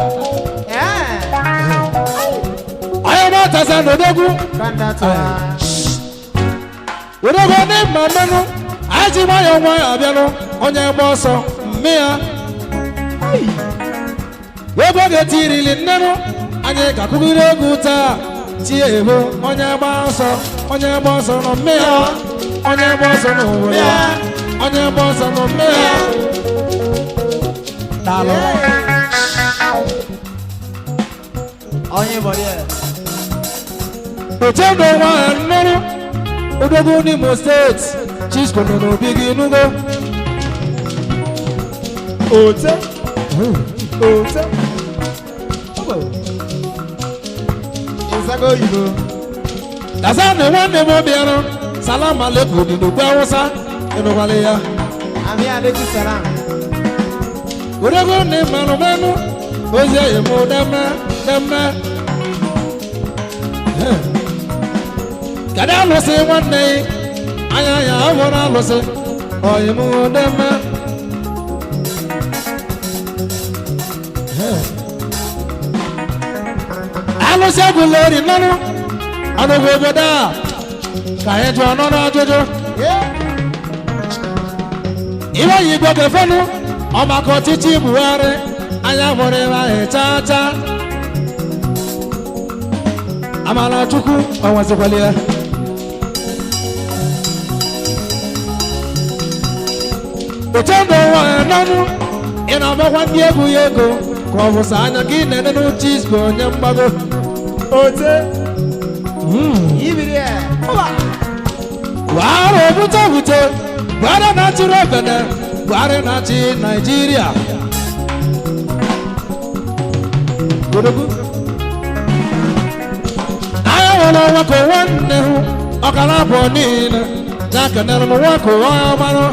Ayo na ta sa Odogo. Kanda to. Odogo ne mamanu, aji ma yo nwa abiano, onye gbo so mmia. Wego ge tirili nnenu anye ka kugire egwu taa tie ebo onye gba ọsọ no mmea onye gba ọsọ no obodo onye gba ọsọ no mmea dalo Onye mo ye. Otendo wa nnenu Odogo n'Imo State Chisco no no bigi nugo Ote. Isago Igbo. Dasa ne nwanne m bịara salam alaikum dị n'ugwu Awụsa ịnụkwala ya Ami alaikum salam. Odogo ne mmanụ mmanụ ozi eyi mụ deme Kada alụsị nwanne anya ya abụrụ alụsị oyi mụ deme alụsị agụleri nnanụ ọnụgwụ obodo a ka anyị jụọ n'ọnụ ajụjụ ibe yi igwe gefenu ọmaka ọchịchị Buhari anya hụrụ ebe anyị chaa chaa Amala Chukwu ọnwazikwala ya Otendo nwa nnanụ ị na-agbakwa ndị egwu ya ego ka ọ bụsa anya ka ị na-ene n'Chisco onye mgbago Ote. Ibiri e. Buhari bute Buhari na-achịrị Obene Buhari na-achị Naịjirịa Godogu anya nwere nwakọ nwanne hụ ọkara abụọ niile ya kenere m nwakọ onye mmanụ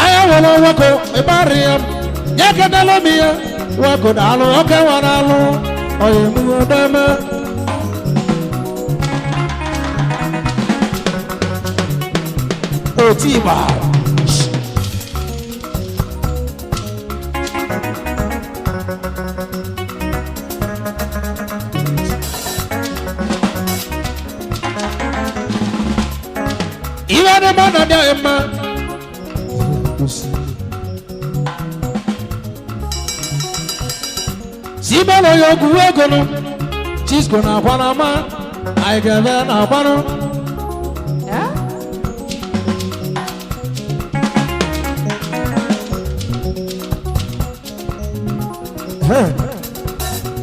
anya nwere nwakọ ịbarị ya kenere m ya nwakọ na-alụ oke nwa na-alụ oyi mụọ deme oti igba na mana dia ema si balo yo guwe gono Chisco na kwana ma ai gave na kwano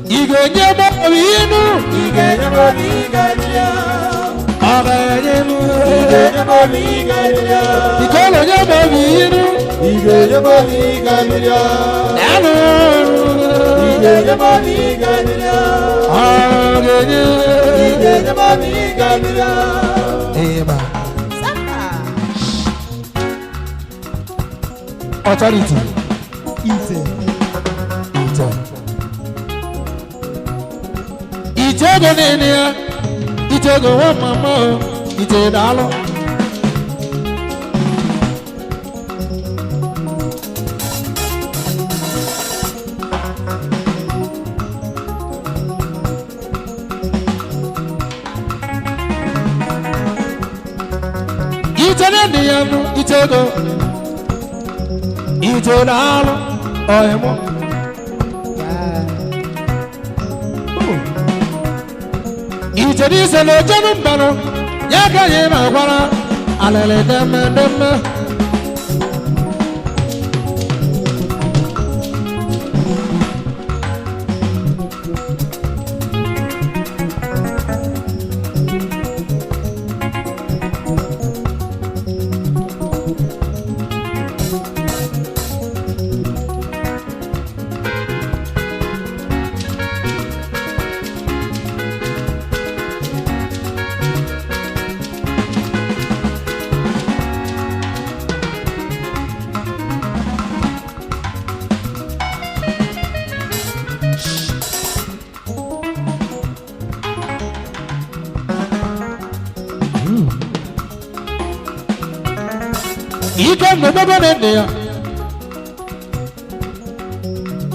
Ige nyemo winu Ige nyemo wigaria Aga nyemo Ige nyemo wigaria Ikolo nyemo winu Ige nyemo wigaria Nano Ige nyemo wigaria Aga nyemo Ige nyemo wigaria Eba Authority Ite Itego nenia, itego wa mama, ite dalo. Ite nenia no, itego, ite dalo, oyemo. Itedi se lo jenu mbano ya ka ye ma kwara alele deme deme Ike no baba nende ya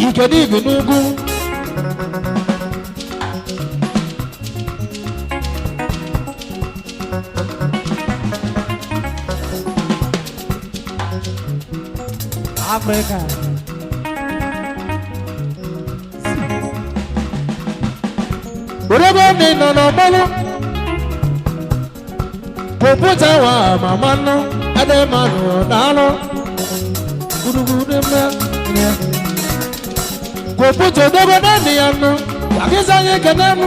Ike di gunugu Africa Urego ni no no bolo Poputa wa mama no Ade manu dalo Gudugu de me Poputa dogo nende ya no Akisa nye kenemu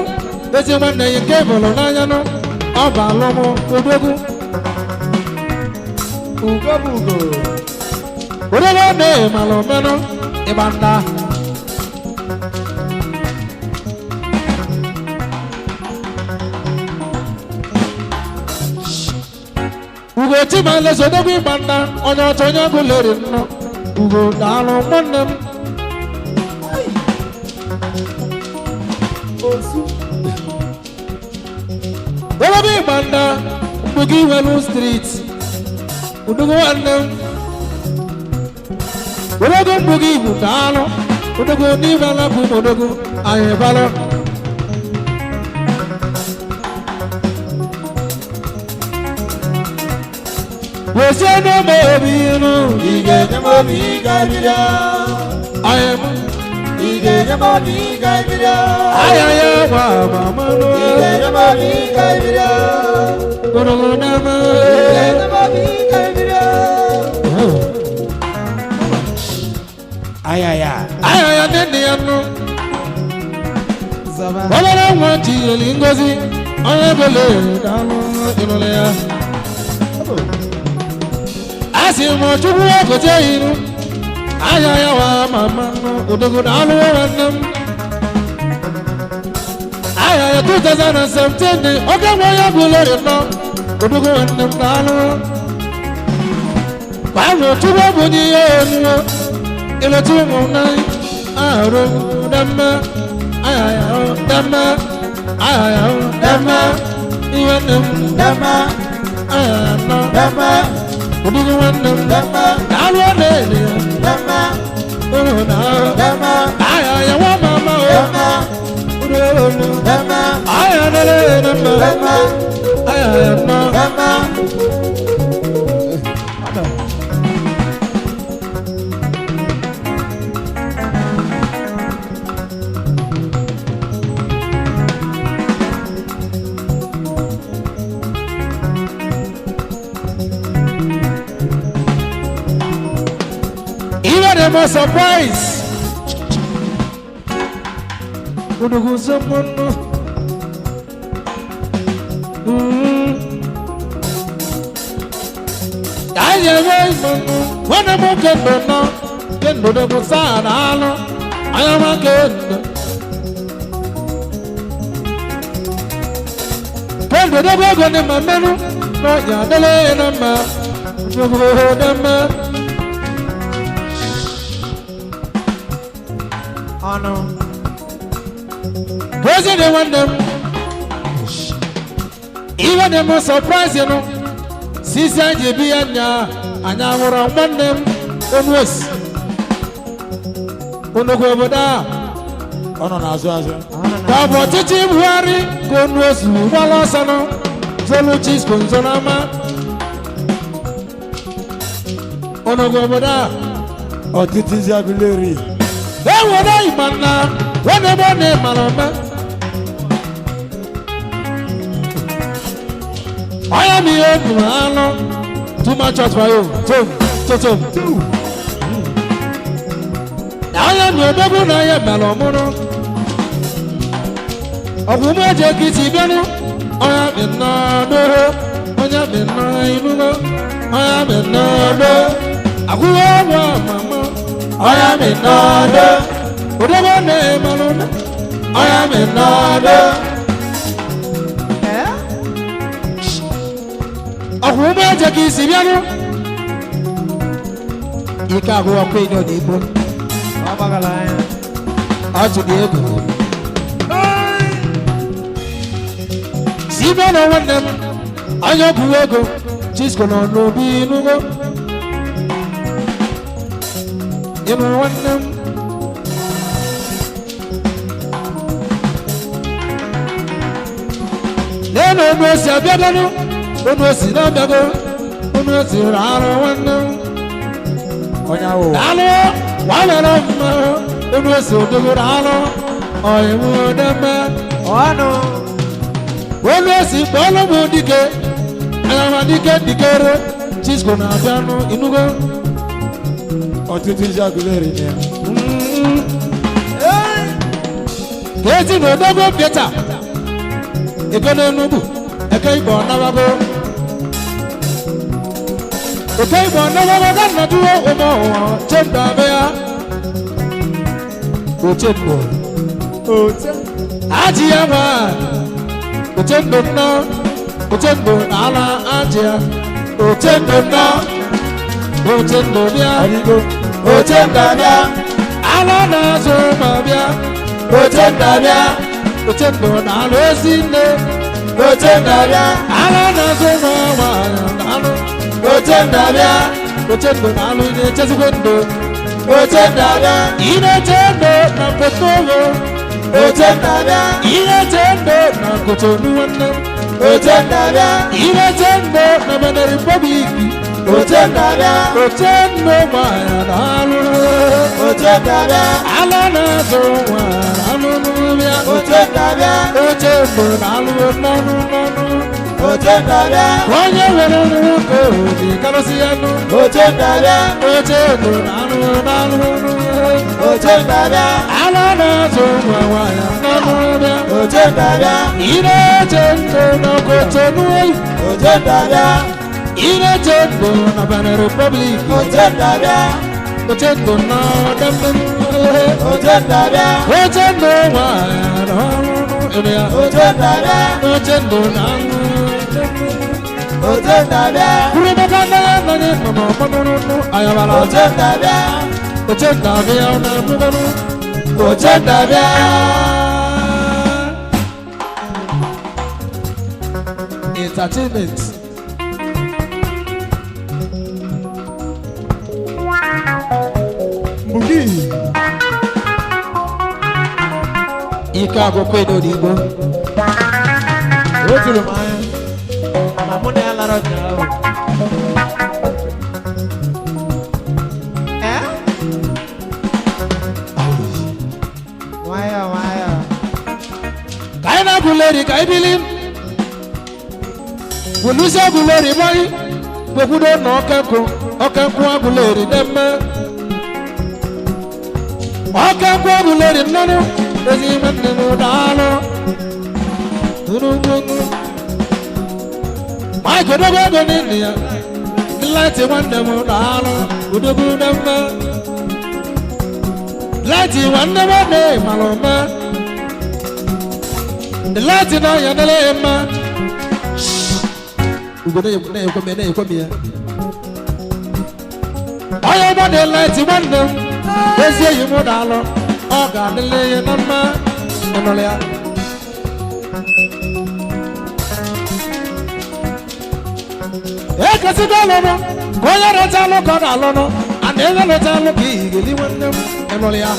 Besi mwane ye kebolo na ya no Oba lomo udogu Ugo bugo Urego ne malomeno Ibanda Ugo tima le so dogu ibanda Onyo tonyo guleri no Ugo dalo monem Osu Ugo ibanda Ugi welu street Udugu wanem Ugo mbugi ibudalo Udugu ni vala kumodugu Aye balo Wesiano mebinu Ige nyemo wigaria Aye mo Ige nyemo wigaria Aye wa mama no Ige nyemo wigaria Udugu nama Ige nyemo wigaria Ayaya Ayaya nene yano Zaba Wabara mwachi elingozi Oye bele dalo inole ya Asi mo chubu wako jainu Ayaya wa mama no Udugu dalo wanem Ayaya 2017 Oke moya gulori no Udugu wanem dalo Kwa mo chubu bunyi yonu Ilo tumu nai Aro dama Ayaya dama Ayaya dama Iwanem Dama Ayaya no Dama Udugu wanem Dama Dalo nene Dama Udugu na Dama Ayaya wa mama Dama Udugu Dama Ayaya nene dama Dama Ayaya no Dama them a surprise. Unugu someone. I am when I'm okay, no, can do the sad. I am again. Can do the work on my menu, no, you're the lane of my. You go them. Oh no. President want them. Even the most surprised, you know. Sisa JB anya wura want them. Onwes. Onogo boda. Ono na azu. Kabo chichi buhari konwes wala sana. Zolu chis konzonama. Onogo boda. Otiti Aguleri. Wona imana. Wona bone maloma. I am here, too much for you. Tom. I am your double. I am Malomono. A woman, Jackie Sibano. I am in Nado. I am in Naimuno. I am in Nado. I will have Mamma. I am in Nado. Whatever name alone. I am in Nado. Ahuma Jackie Sibiano. You can't go up in your neighbor. Out to the ego. Sibiano want them. I know Puego. She's gonna no be no go. You know want them. Then no mercy, I better know. Ono si na bego, ono si raro wano. Onyawo. Raro, wala na ma. Ono si odogo raro, oye mo deme. Ono. Ono si bolo mo dike, ayama dikere. Chisco na piano inugo. Otiti Aguleri ne. Keti no dogo pieta. Ekene nubu, eke ibo na bago. Okay, but no one can do it. Chenda Bea. Uchendo. Ajiama. Uchendo no. Uchendo ala Ajia. Uchendo no. Uchendo Bia. Uchendo Bia. Ala Nazoma Bia. Uchendo Bia. Uchendo Nalo Sinde. Uchendo Bia. Ala Nazoma. Ochenda nalu ine chesikondo. Ochenda ine chendo na kotogo. Ochenda ine chendo na kotonuwana. Ochenda ine chendo na Benin Republic. Ochenda maya nalu. Ochenda ala na zowa nalu bia. Ochenda nalu nalu. Ochenda wanya wena ko di kalosiano. Ochenda nalu. Ochenda ala na zowa waya nalu. Ochenda ine chendo na kotonuai. Ochenda ine chendo na Benin Republic. Ochenda na damben. Ochenda waya nalu. Ochenda nalu. Ochenda kurubakana na ne mama manunu ayabala. Ochenda na muganu. Ochenda entertainment. Mugi. Ika go kwedo dibo. Otulu maya. Mamune ala roja. Waya. Kaina guleri kaibilim. Gulusa guleri boy. Gbegudo no okenku aguleri demme. ọka nkwa ọbụleri nnọnụ ezigbo nne m daalụ Mike odogwu ego n'ili ya Delighty nwanne m daalụ odogwu na mma Delighty nwanne m ọdị mara mma Delighty na ya dele ya mma ugo na-ekwe m ya onye ọgbọ Delighty nwanne m ezi enyi m daalụ ọ ga-adịle ya na mma ịnụrụ ya ekesigo ọlụnụ ka onye rụcha alụ ka ọ ga-alụnụ ana enye rụcha alụ ka iyi ga-eli nwanne m ịnụrụ ya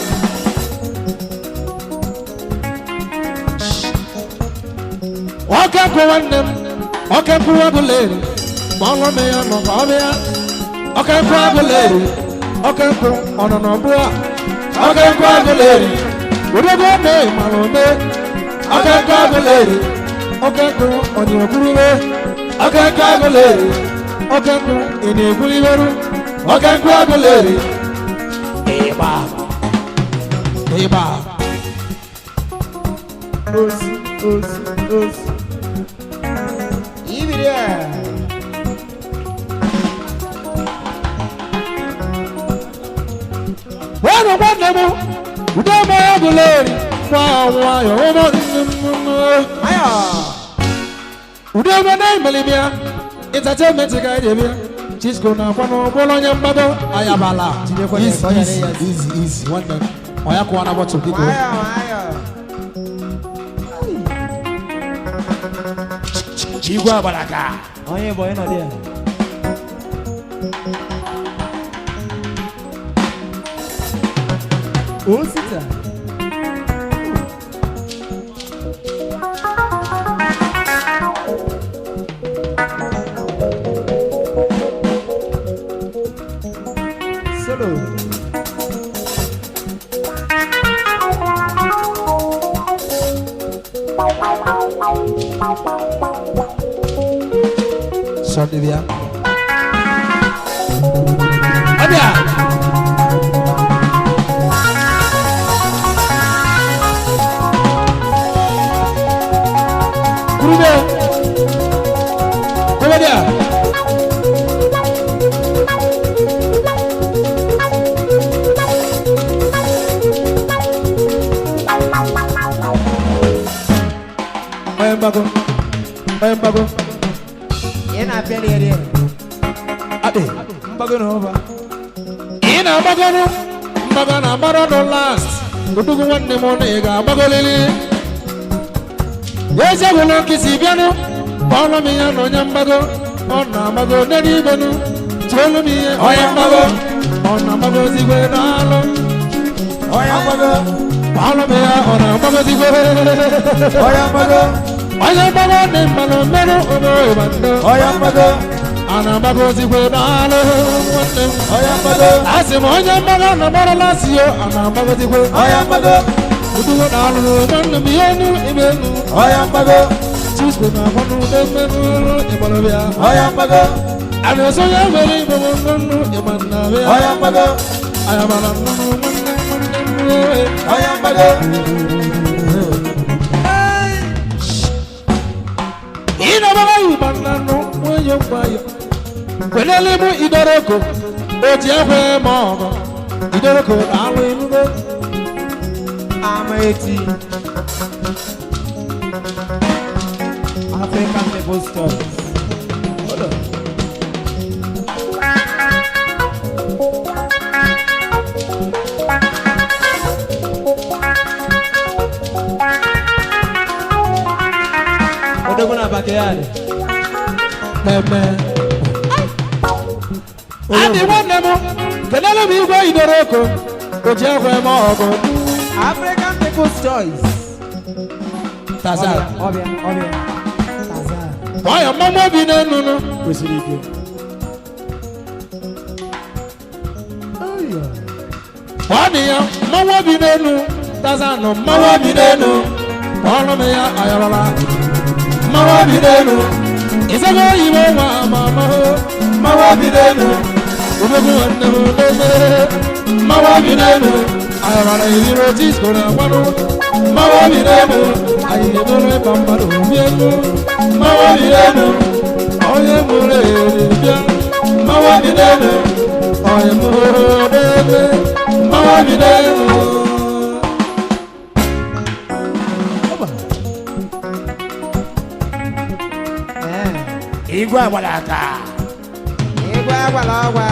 oke nkụ nwanne m oke nkụ abụla eri ma ọ lụme ya nọ ka ọ bịa oke nkụ abụla eri oke nkụ ọnụnọ bụa oke nkụ abụla eri odogo ome mara ome oke nkụ abụla eri oke nkụ ọnyị okwurube oke nkụ abụla eri oke nkụ ị na-ekwuru iberu oke nkụ abụla eri ịgba ịgba ozi ozi ozi ibiri a wẹ́nu gbọ́dọ̀ mu udo mọ abúlé fún àwọn ayọ̀ ọmọ aya udo mọ náà mẹlẹ́mìá entertainment ga ẹ̀dẹ̀ bíá Chisco na kwanu bọ́lọ́nyẹ mbadọ́ ayabala easy one day ọ̀ya kọ́ ọ́nà bọ́tù kíkọ́ aya igwe abalaka onye bụ onye nọ dị ya Osita solo Sorry dia ada Kurube Coba dia Bayang bago ya na-apịa ya Ade mbago na ọba ị na-agbagoro mgbago na agbara nọ last odogwu nwanne m na ị ga-agbagolili ya ezegbula nkịsị bịanụ kpọọlụ m ya na onye mgbago ọ na-agbago n'eluigwenu tụolu m ihe onye mgbago ọ na-agbagozigwe n'alụ onye mbago kpọọlụ m ya ọ na-agbagozigwe onye mbago onye mgbago dị mmanụ mmerụ obo ịbando onye mbago ana magozigwe n'alụ nwanne m onye mbago asị m onye mgbago na-agbarala si yo ana magozigwe onye mbago udugo n'alụ nwanne m ihe enu ime enu onye mbago Chisco na-agbanụ n'emenu ịgbalụbịa onye mbago ana eso ya nwere igbo nnụnụ ịgba nnabịa onye mbago ayabara nnụnụ nwanne m onye mbago ị na-agbara igba nnanụ nwunye mgbayo kwenele m idoroko o ji ekwe ma ọgọ idoroko na-alụ ilugo ama eti African people stories hold on odogwu na backyard meme adị nwanne m kenele m igwe idoroko o ji ekwe ma ọgọ African people stories tazar ọbịa tazar nwayọ mmanwụ obi n'enunu kwesịrị ike ọ dị ya mmanwụ obi n'enu tazar nọ mmanwụ obi n'enu ọrụ m ya ayọrọla mmanwụ obi n'enu ịzago oyibo nwa amama mmanwụ obi n'enu odogwu nwanne m n'eme mmanwụ obi n'enu ayabara ibiro disco na kwano mawa mirenu ayidoro bambaro mienu mawa mirenu oye mure bia mawa mirenu oye mure mawa mirenu igwa walaka igwa walawa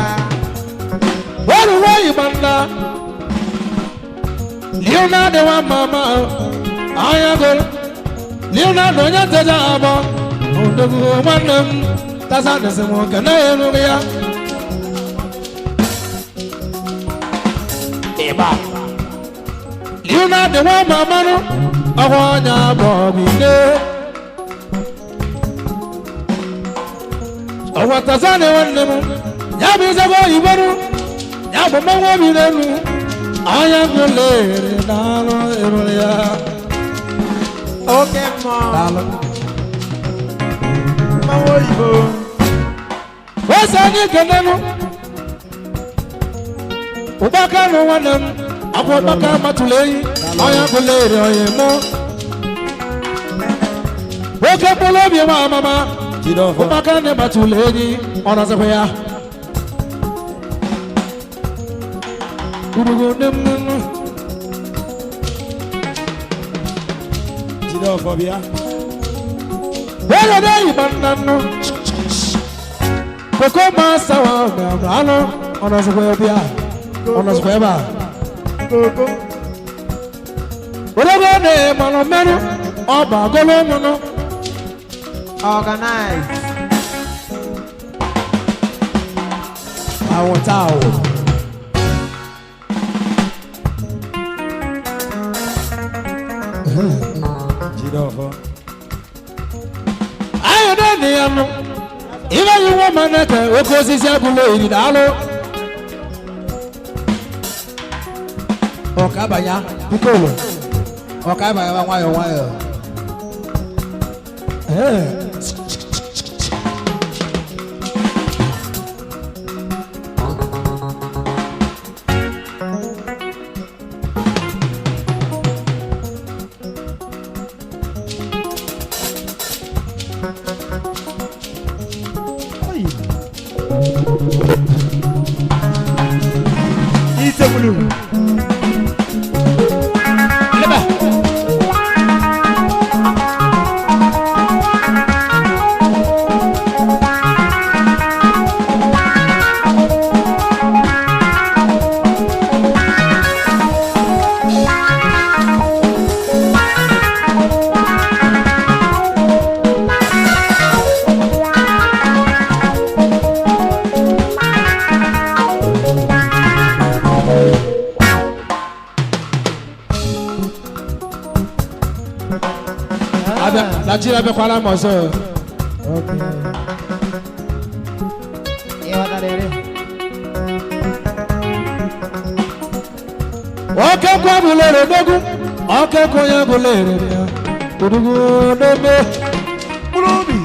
waru wayi banda Leonardo wa mama ayago Leonardo nyataja aba odogo wanam tasana semo kana yenuya eba Leonardo wa mama no awanya bobine awatasane wanemu yabizago ibaru yaboma wabirenu ayagole dalo eroya okay ma dalo mawoibo wasani kanenu ubaka no wanam abobaka matulei ayagole oyemo woke polo bi mama ubaka ne matulei ona sekoya Jido phobia. Where are they, Bandano? Coco Masawa, Brano, on us webia, on us weba. Whatever name on a menu, or Bagolomono. Organize. I want out. Jidofo. I don't know. Even you woman that goes is a bully in Alo. Okabaya, Piccolo. Okabaya, wire. It's a blue. Nigeria be kwala mo so. Okay. E wata dere. Okay kwa bulere dogu. Okay kwa ya bulere ya. Dogu dobe. Bulobi.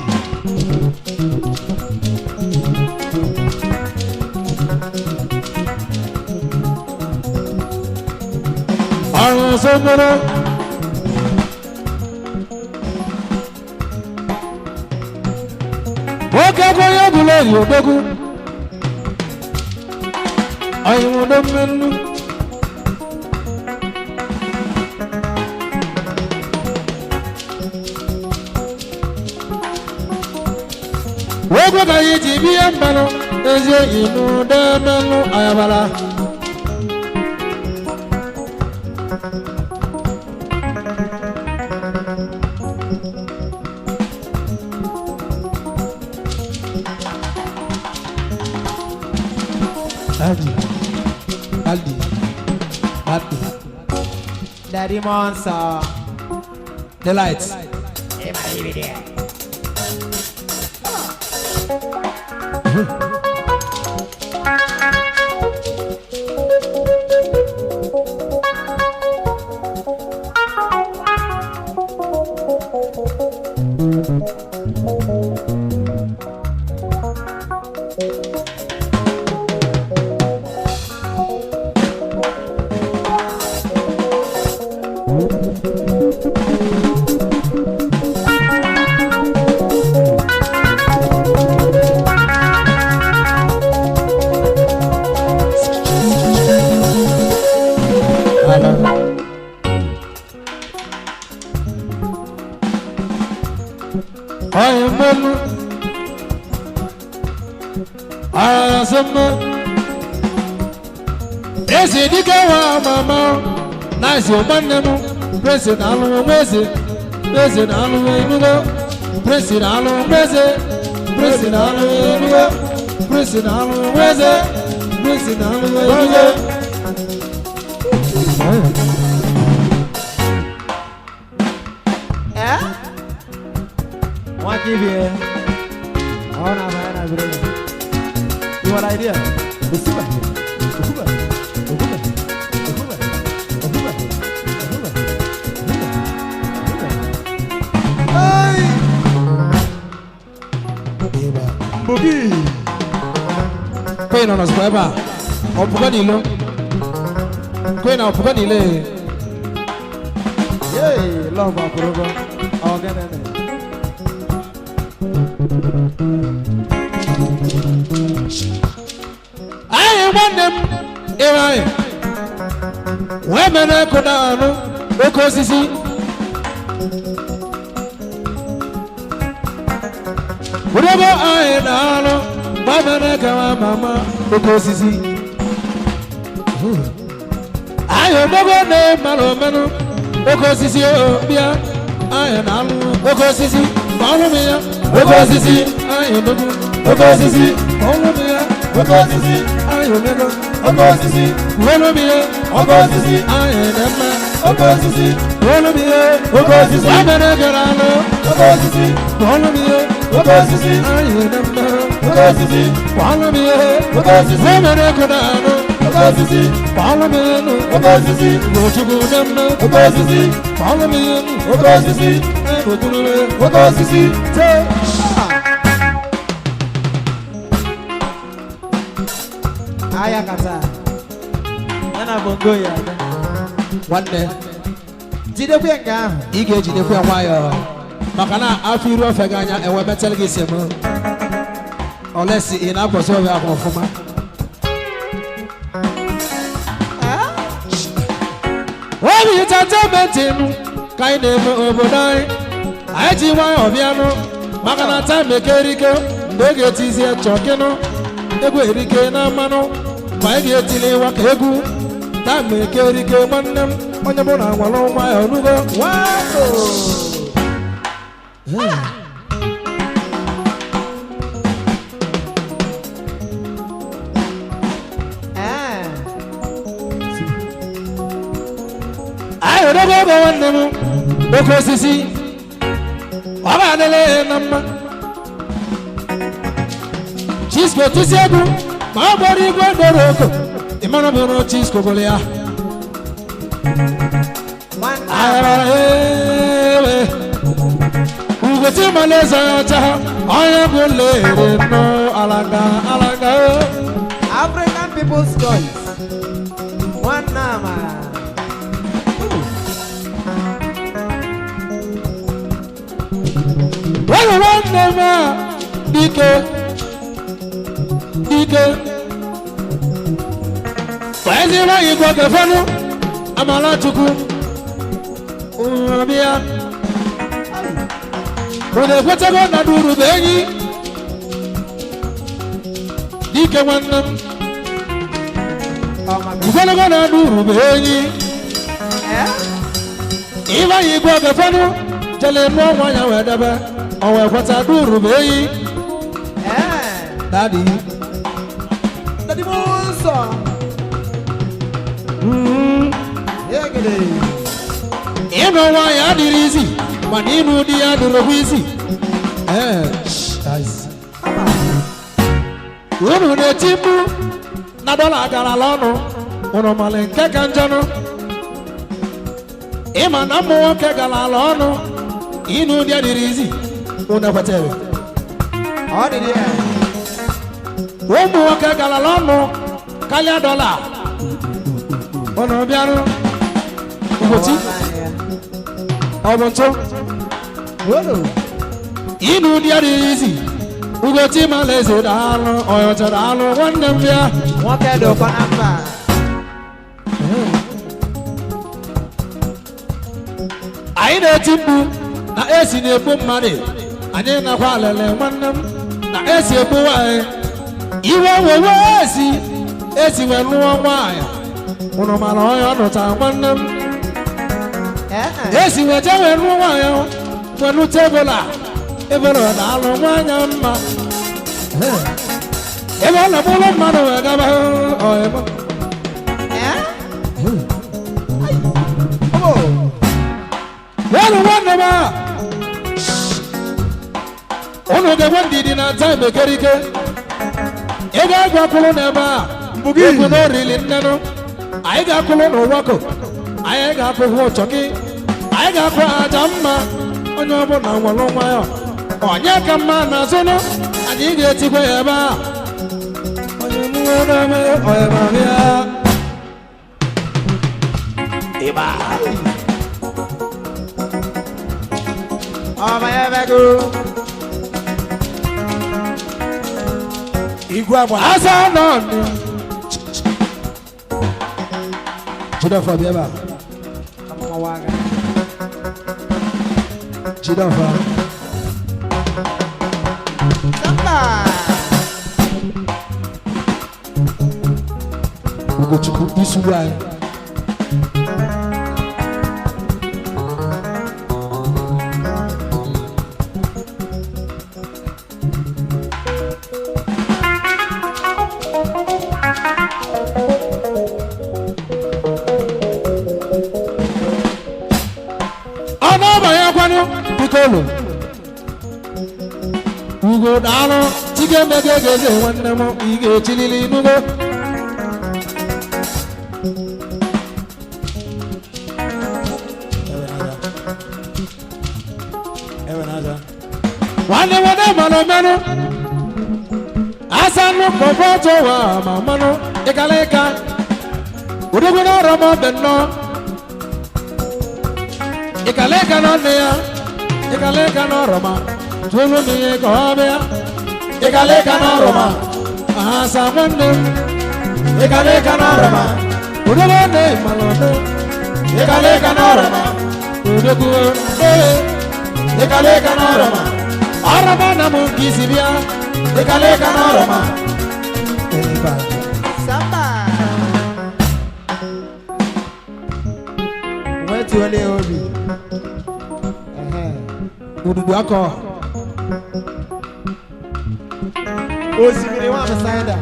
Aro so bolo. Okay, go ya bule yo dogu. Ayi mo do menu. Wogo ga yi ti bi ambalo, eze inu de menu ayabala. Aldi. Daddy Monster. The lights. Hey, my baby there. ọyị mmenu asema ezi dike wa mama nice omanne mu prince na alu mweze prince na alu enugo prince na alu mweze prince na alu enugo prince na alu mweze prince na alu enugo What give you? Oh, no, man, I bring it. You want idea? Uhuba. Hey! Boogie! Queen on us, Baba. Opuganilo. Queen of Puganile. Yay, love our program. Oh, get it. I want them. Women I could not because you see. Whatever I know, women I come, Mama, because you see. I am never named Malomano because you see. I am all because you see. Follow me. Because you see, I am the good. Because you see, follow me. Because you see, I am the good. Because you see, follow me. Because you see, I am the man. Because you see, follow me. Because you see, I'm the girl. Because you see, follow me. Because you see, I am the man. Because you see, follow me. Because you see, I'm the girl. Because you see, follow me. Because you see, go to them. Because you see, follow me. Because you see, because you see, Ayakata. Nana bongo ya. one day, Jide kwenga. Ige jide kwa wire. Makana afiru afeganya ewe betelge semo. Olesi ina boso we akofuma. Obi entertainment inu kaide mo obodai. Aji wa obiano. Makana time kerike ndege tizie chokeno. Ego erike na mano. Kwa ege etile wa kegu. Time kerike manem. Onye mo na nwalo nwa ya onugo. Wow. Ayo dogo ba wanemu. Boko sisi. Baba dele nama. Chisco tisiegu. Ma bori go doroko. Imano bono chisco golia. Ugoti maleza cha. Aya gole no alanga. African people's choice. One nama. Well, one nama. Dike. Where's the way you got the fellow? I'm a lot to go. When the water gonna do the baby, Dike one them. Oh my You God. gonna do the baby. Even you got the fellow, tell him no one you ever. Oh, what I do, Ruby. Daddy. Daddy Monsa. Yeah, get it. You know why I did easy, but you know the other easy. Guys. You know the tipu, Nadola Galalano, Monomalin Kekanjano. Emma Namo Kegalalano, you know the other easy. Unapatel. How did you? Womo Kegalalano, Kaya Dola. Onobiano. Ugoti. Obonto. Inu di easy. Ugoti maleze dalo, oyota dalo, one them there. What kind of number? I know Timbu, na esi ne bom mane. anyị nakwa alele nwanne m na esi egbu nwanyị iwe wewe esi wee lụọ nwaanyị ụnụ mara onye ọ nụta nwanne m esi wee jee wee lụọ nwaanyị welu tebụla ebere na-alụ nwaanyị mma ebe ọ na-abụrụ mmadụ wee gaba ọyịba welu nwanne m a ụnụ ga-enwe ndidi na taịm ekerike ị ga-agwa kwụrụ n'ebe a egwu na orili nnenụ anyị ga-akwụrụ n'ụwakọ anyị ga-akwụghị ụchọ gị anyị ga-akwụ aja mma onye ọbụla nwere nwa ya onye ka mma na azụnụ anyị ga-etikwa ya ebe a onye mụwe na-eme ọyịbabịa ịba ọmayabego igwe agba asa nọ nụ Jidafa bịa ebe a Jidafa Ugochukwu isi ugbo anyị bikolo ugo daalụ chike mege ga-eze nwanne m ị ga-echilili n'ugo nwanne nwanne mmanụ mmanụ asa nnukwu bọtụ wa ma mmanụ ịkala ịka udogwu n'ọrụ m ọbị nnọọ ịkala ịka n'ọnụ ya ịkaleka n'ọrọma tụrụ m ihe ka ọ bịa ịkaleka n'ọrọma asa nwanne m ịkaleka n'ọrọma udobe nne malọdụ ịkaleka n'ọrọma udogwu ee ịkaleka n'ọrọma ọrọma na m nke isi bịa ịkaleka n'ọrọma samba wetu ole obi ududu akọ osimiri nwa mesaida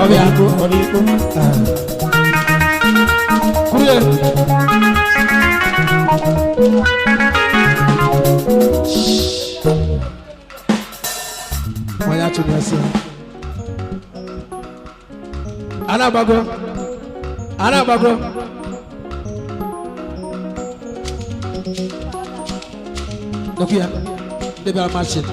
ọbịa ọdịkpo kwuye mmanya chụnyesi ana-agbago Nokia, debe a machine.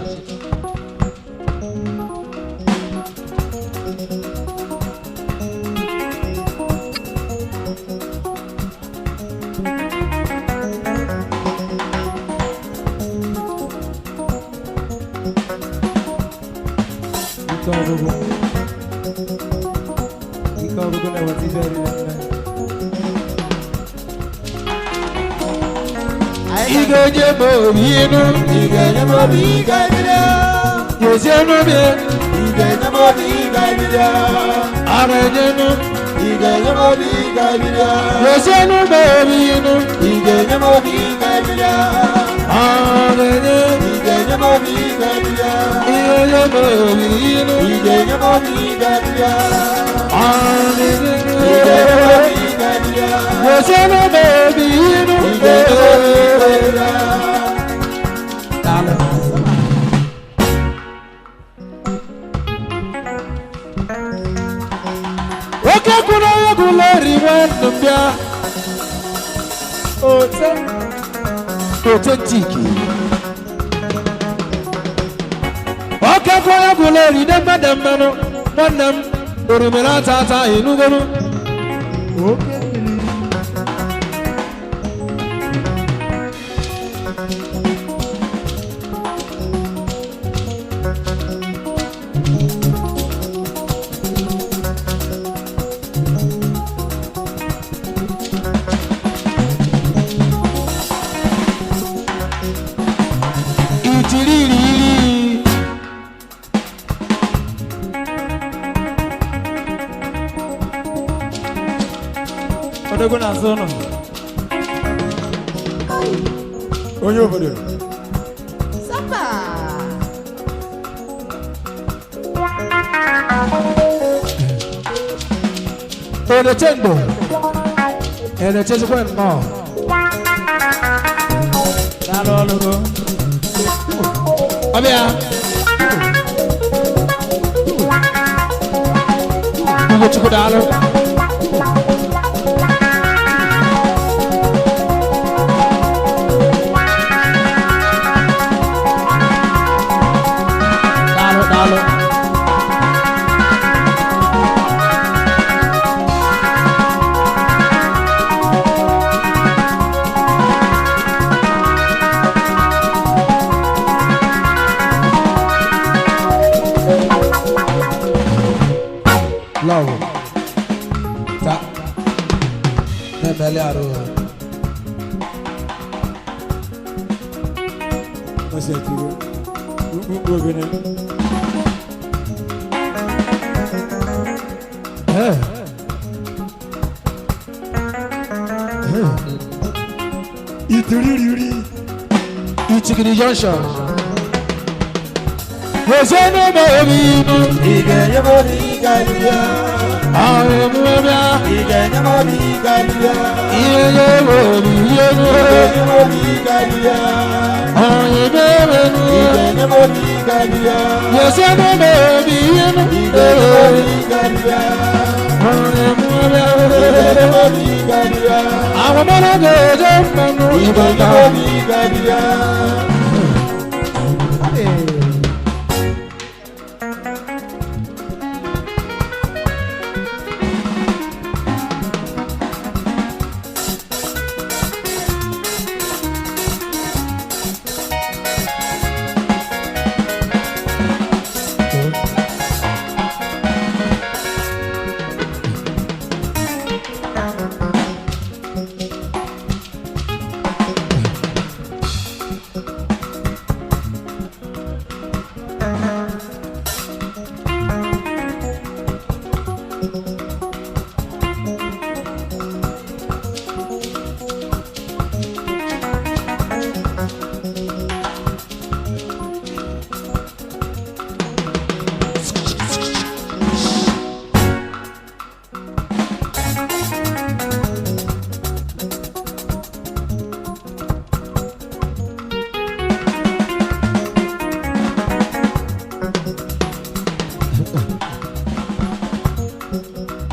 Igoje bobino, Igoje bobi gaibida, Yoseno be, Igoje bobi gaibida, Arejeno, Igoje bobi gaibida, Yoseno bobino, Igoje bobi gaibida, Arejeno, Igoje bobi gaibida, Igoje bobino, Igoje bobi gaibida, Arejeno, Igoje bobi gaibida, Yoseno bobino, Igoje bobi gaibida. Oke kuna yagula riwandambia Otentiki Oke kuna yagula ridambadambano Mwandam Urumela tata inugonu Oke odogwu na-azụ ụlọ onye obodo Sapa. Enechendo. Enechezikwa nnọọ. daalụ ọlụgo Ọbịa. Ugochukwu daalụ. Daalụ daalụ. Love. Ta. Nebele arụ. ọsẹ tiri ukwu ogene itiririri Ichikiri Junction. Wezenu ma obi inu. ige nyemori galia Ahụ emume ige nyemori galia ihe nye obi inu. ige nyemori galia Onye mewenu. ige nyemori galia Wezenu ma obi inu. ige nyemori galia Onye emume ige nyemori galia Àwọn mọ́nà gẹ̀ẹ́jẹ́ mẹ́nu ige ìbàdàn. nyemori galia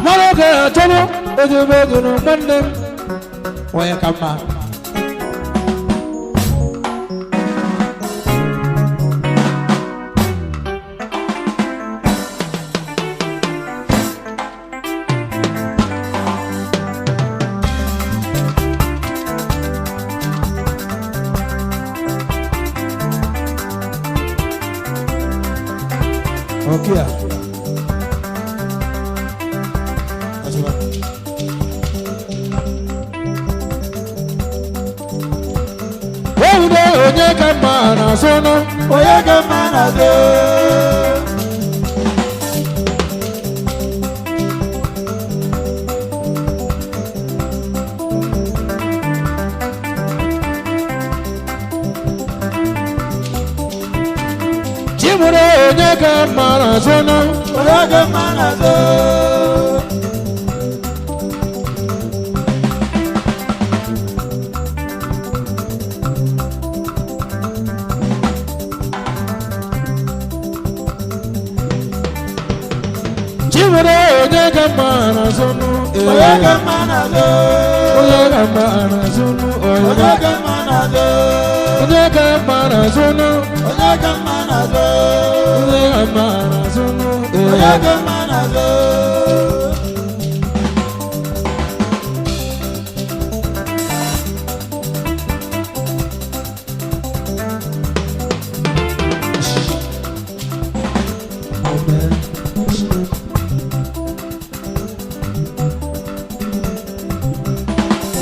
Mọ́nà gẹ̀ẹ́jẹ́ mú ojúbọ gùnù mọ́ndé. Wọ́n yẹ ká máa. Okay. Owude onye ka mma na-asụ nụ. onye ka mma na-azụ Chimure onye ka mma na-asụ nụ. onye ka mma na-azụ Chimure onye ka mma na-asụ nụ. onye ka mma na-azụ Onye ka mma na-asụ nụ. onye ka mma na-azụ Onye ka mma na-asụ nụ. onye ka mma na-azụ Onye ka mma na-asụ nụ. onye ka mma na-azụ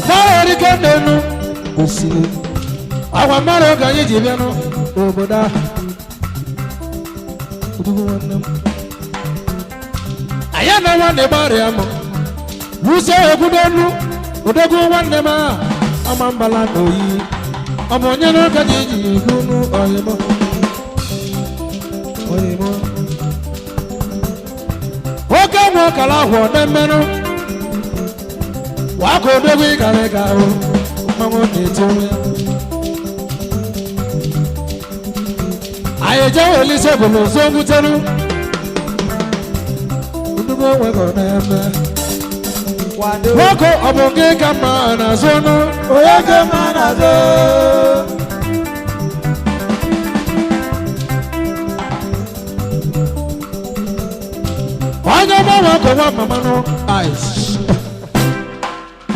Mmadụ dịka nnenu osiri. Agwa mmadụ ka anyị ji bịa n'obodo ahụ. Odogwu nwanne m. Anyị na nwanne gbara ya mụ. Wusie egwu n'elu. Odogwu nwanne m ama mbala n'oyi ọ bụ onye n'ụka ji eji ikwunu oyimo oyimo nwoke nwe ọkara ahụ ọdị mmerụ waka odogwu ịgara ịga ahụ mmanwụ na-eti onwe anyị ejewe olise bụ n'ụzọ gwuteru odogwu onwego na-eme nwoke ọ bụ gị ka mma na-azụ ọnụ onye ka mma na-azụ onye ọma nwakọ nwa mama nụ ice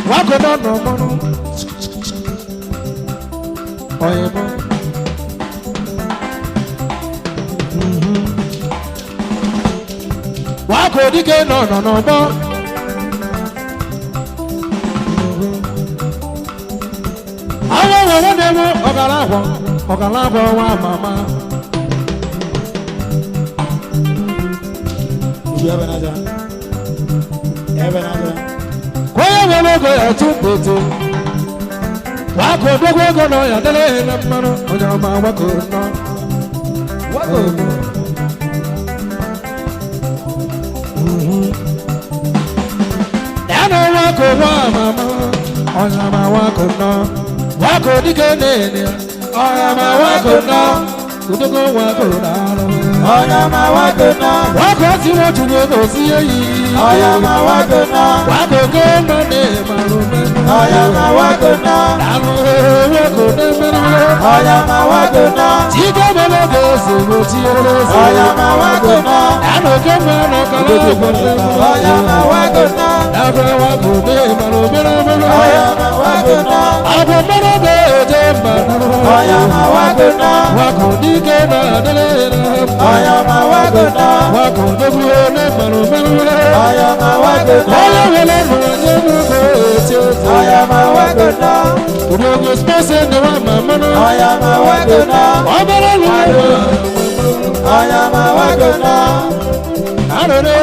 nwakọ nọ n'ọmọnụ oyimo nwakọ dike nọ n'ọgbọ awa nwe nwanne m ọgara agwọ nwa mama onye nwere ego ya tụpụtụ gbakọ odogwu ego nọ ya dere ihe na mmanụ onye ọma gbakọ nọ ya na nwakọ nwa mama onye ọma gbakọ nọ gbakọ dike na-ene onye ọma gbakọ nọ odogwu nwakọ na-arụ onye ma wago nọ gbakọ tí wọ́n tún lè lọ sí èyí onye ma wago nọ gbakọ gọ́ọ̀nà ní ìmàlú mẹ́rin onye ma wago nọ lànà owó kò ní mẹ́rin onye ma wago nọ tí gómìnà gẹ̀ẹ́sì ló ti rẹ̀ sí onye ma wago nọ lànà gómìnà kọ́lá ìgbọ̀lẹ́ onye ma wago nọ lànà wà kò ní ìmàlú mẹ́rin onye ma wago nọ àbọ̀ mẹ́rin bẹ́ẹ̀ jẹ́ mbàdàn onye ma wago nọ wà kò ní kéèmà délé rẹ̀ onye ma wago nọ wà kò dókú ní ìmàlú mẹ́rin onye ma wago nọ onye wẹlẹ nùrọ̀ ní ẹnukọ etí otu onye ma wago nọ odogwu spọsị ndị nwa ma mmanụ onye ma wago nọ ọbara nùrọ̀ onye ma wago nọ arụrụ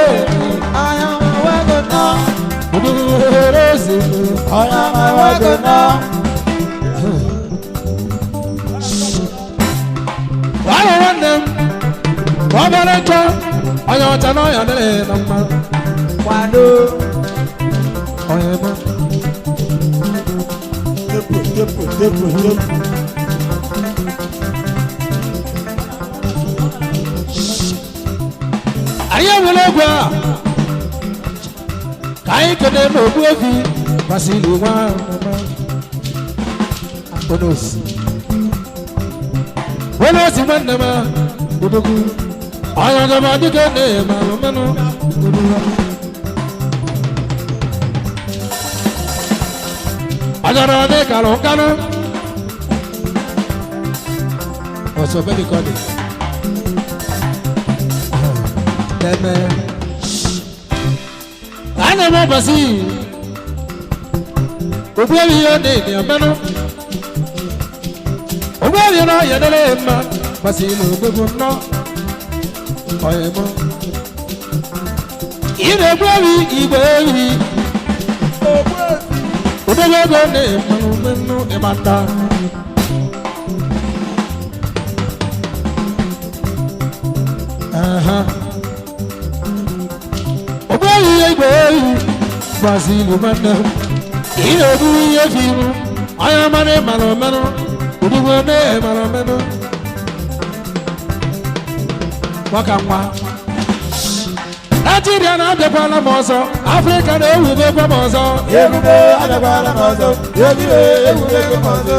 onye ma wago nọ odogwuhere ozi onye ma wago nọ ahụ nwanne m ọbara nchọ onye ọcha na ọya dịrị na mma kwado onye ebe tepu anyị enwere egwu a ka anyị kene n'ogbu efi gbasiri nwa onosi nwanne m odogwu onye ọjọba dịka na-eme mmanụ ọjọrọ dị kalụ nkanụ ọsọ bedikọdị eme a na-eme ọbasi ogbuebi ihe dị mmanụ ogbuebi na ọya dere mma gbasiri n'ogbegbu nnọọ oyemo ire gbewi igbe ewi odogwu ego na mmanụ mmanụ ịmata ogbewi igbe ewi Brazil mmanụ ire egwu ihe firu onye mmanụ ịmara mmanụ odogwu na ịmara mmanụ waka nwa Nigeria na-abịakwala m ọzọ Afrịka na-ewubekwa m ọzọ ebube abịakwala m ọzọ ebubego m ọzọ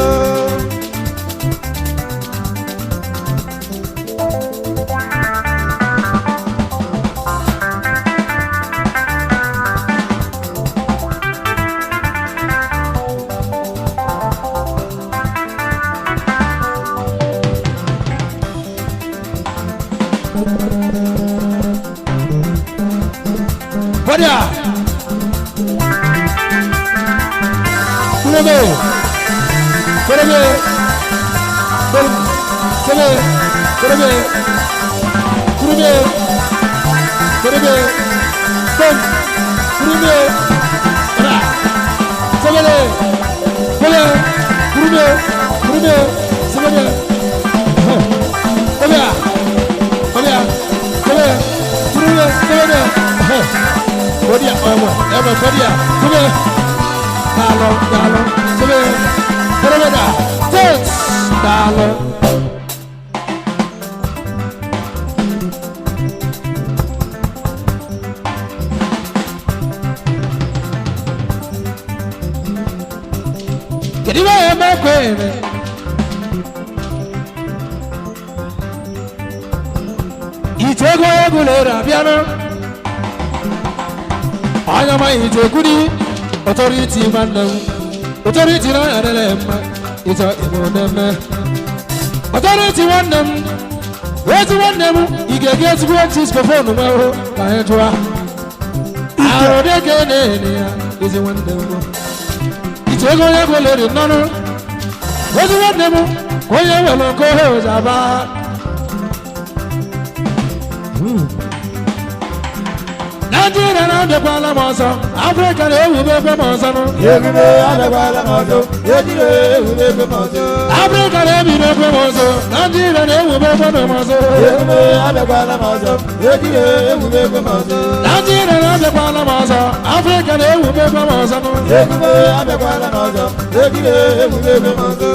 Bọ́díà kúrẹ́bẹ̀ kúrẹ́bẹ̀ kúrẹ́bẹ̀ kúrẹ́bẹ̀ kúrẹ́bẹ̀ kúrẹ́bẹ̀ bọ́m kúrẹ́bẹ̀ kúrẹ́bẹ̀ Bruno, Bruno, Bruno. Olha, olha, olha, Bruno, Bruno. Olha, olha, olha, Bruno. Dalo, dalo, Bruno. Bruno, thanks, dalo. Kedi wa ya makwene. Itego egulera piano. Anya ma itegudi. Authority mandam. Authority na adelema. Ita ibodeme. Authority mandam. Where's mandam? Ige get great is before no maho. Na etwa. Arode kenene ya. Is mandam. Itego egulera nanu. Where's mandam? Koye welo ko zaba. Nigeria na de kwala moso, Africa de ube moso no. Yegime ada kwala moso, yegire ube moso. Africa de ube moso, Nigeria de ube moso. Yegime ada kwala moso, yegire ube moso. Nigeria na de kwala moso, Africa de ube moso no. Yegime ada kwala moso, yegire ube moso.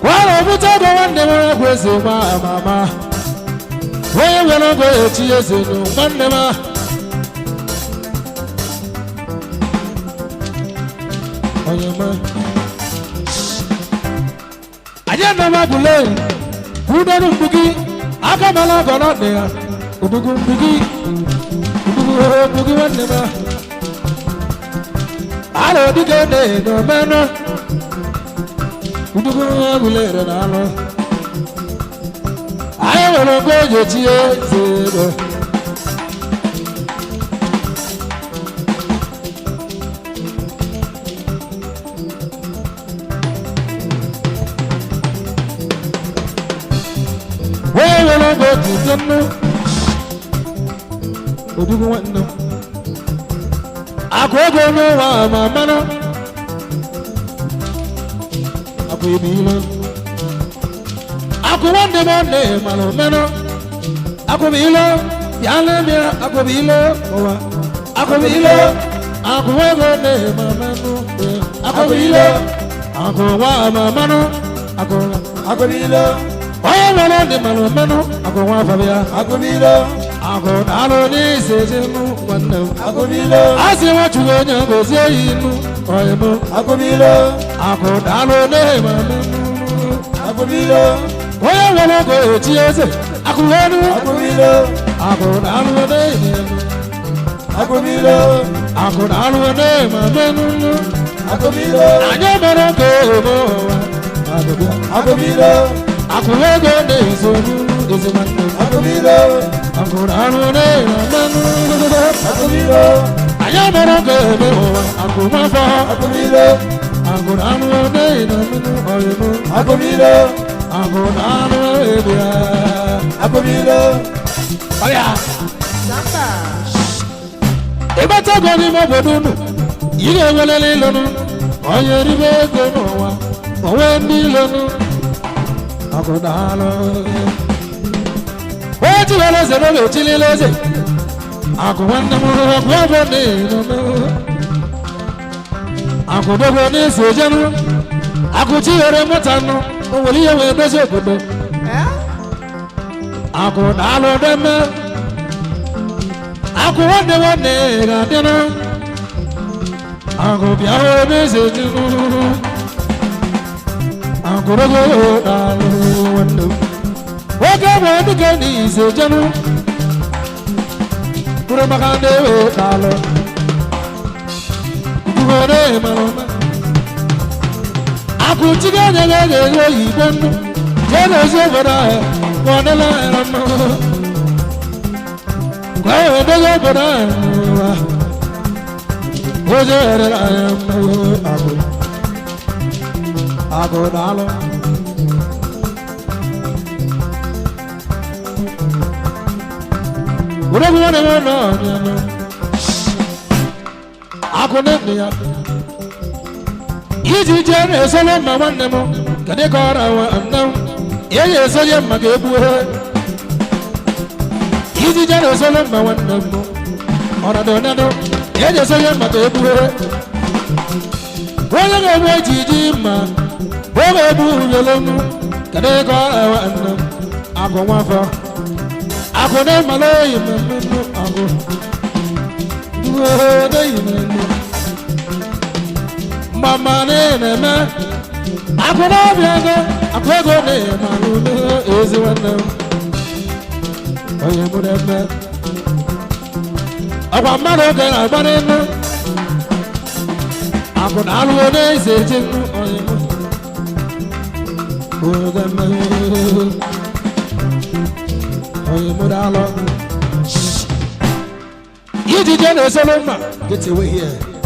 Kwalo mutego wande mwa kwezi mama. Wewe welongo eti yezenu wande ma. Oyama. Ajana mabule. Udanu mbugi. Akamala gono dea. Udugu mbugi. Udugu mbugi wande ma. Alo digene no meno. Udugu agulere nalo. Ayo welongo eti yezenu. Wewe no go to them. Odugu wanda. Agogo no wa mama no. Akubilo. Akuwande mone malo meno. Akubilo. Yale mira akubilo. Owa. Akubilo. Akuwego ne mama no. Akubilo. Akuwa mama no. Akubilo. Oye wala ni malo meno akwa fabia Akubilo. alo ni sejenu wanda Akubilo. asi watu nya gozi inu oye mo Akubilo. alo ne mano Akubilo. oye wala go etiese akuwenu Akubilo. alo ne Akubilo. alo ne mano Akubilo. anya mero go Akubilo. akuwego ne izonu izemano Akubilo. alo ne mano Akubilo. anya mero go akumafa Akubilo. alo ne mano oye mo Akubilo. alo ebia Akubilo. oya Samba. ibata go ni mo bodunu yire welele lonu oye ribe go no wa owe ndi lonu akodalo chilele eze n'oge chilele eze akụ nwanne m ọkụ ebe na-eno akụ dogo n'isi ojenu akụ chihere mụta nụ o nwere ihe wee dozie obodo akụ na-alụ deme akụ nwanne nwanne ga-adịnụ akụ bịa hụ n'eze jenu akụ dogo na-alụ nwanne m oge bụ dịka n'isi ojenu kúrò makande o kalo dugore maloma aku tiga nyanga ngego ibonu jeno zovara konela eramo kwae dogo bora oje era aku dalo Ure wane wana Ako nene ya Iji jene solo ma wane mo Kade kora wa anam Eye solo ma kebuhe Iji jene solo ma wane mo Ora donano Eye solo ma kebuhe Wale gabo jiji ma Bobe bu yolomu Kade kora wa anam Ako wafo Ako ne malay menu ako Duode menu Mama ne me Ako na biaga ako go ne malu ne ezi wana Oye mu ne me Ako maro ke na bane no Ako na lu ne seje no oye mu Oye me Oye mudalo. You did not know, get away here.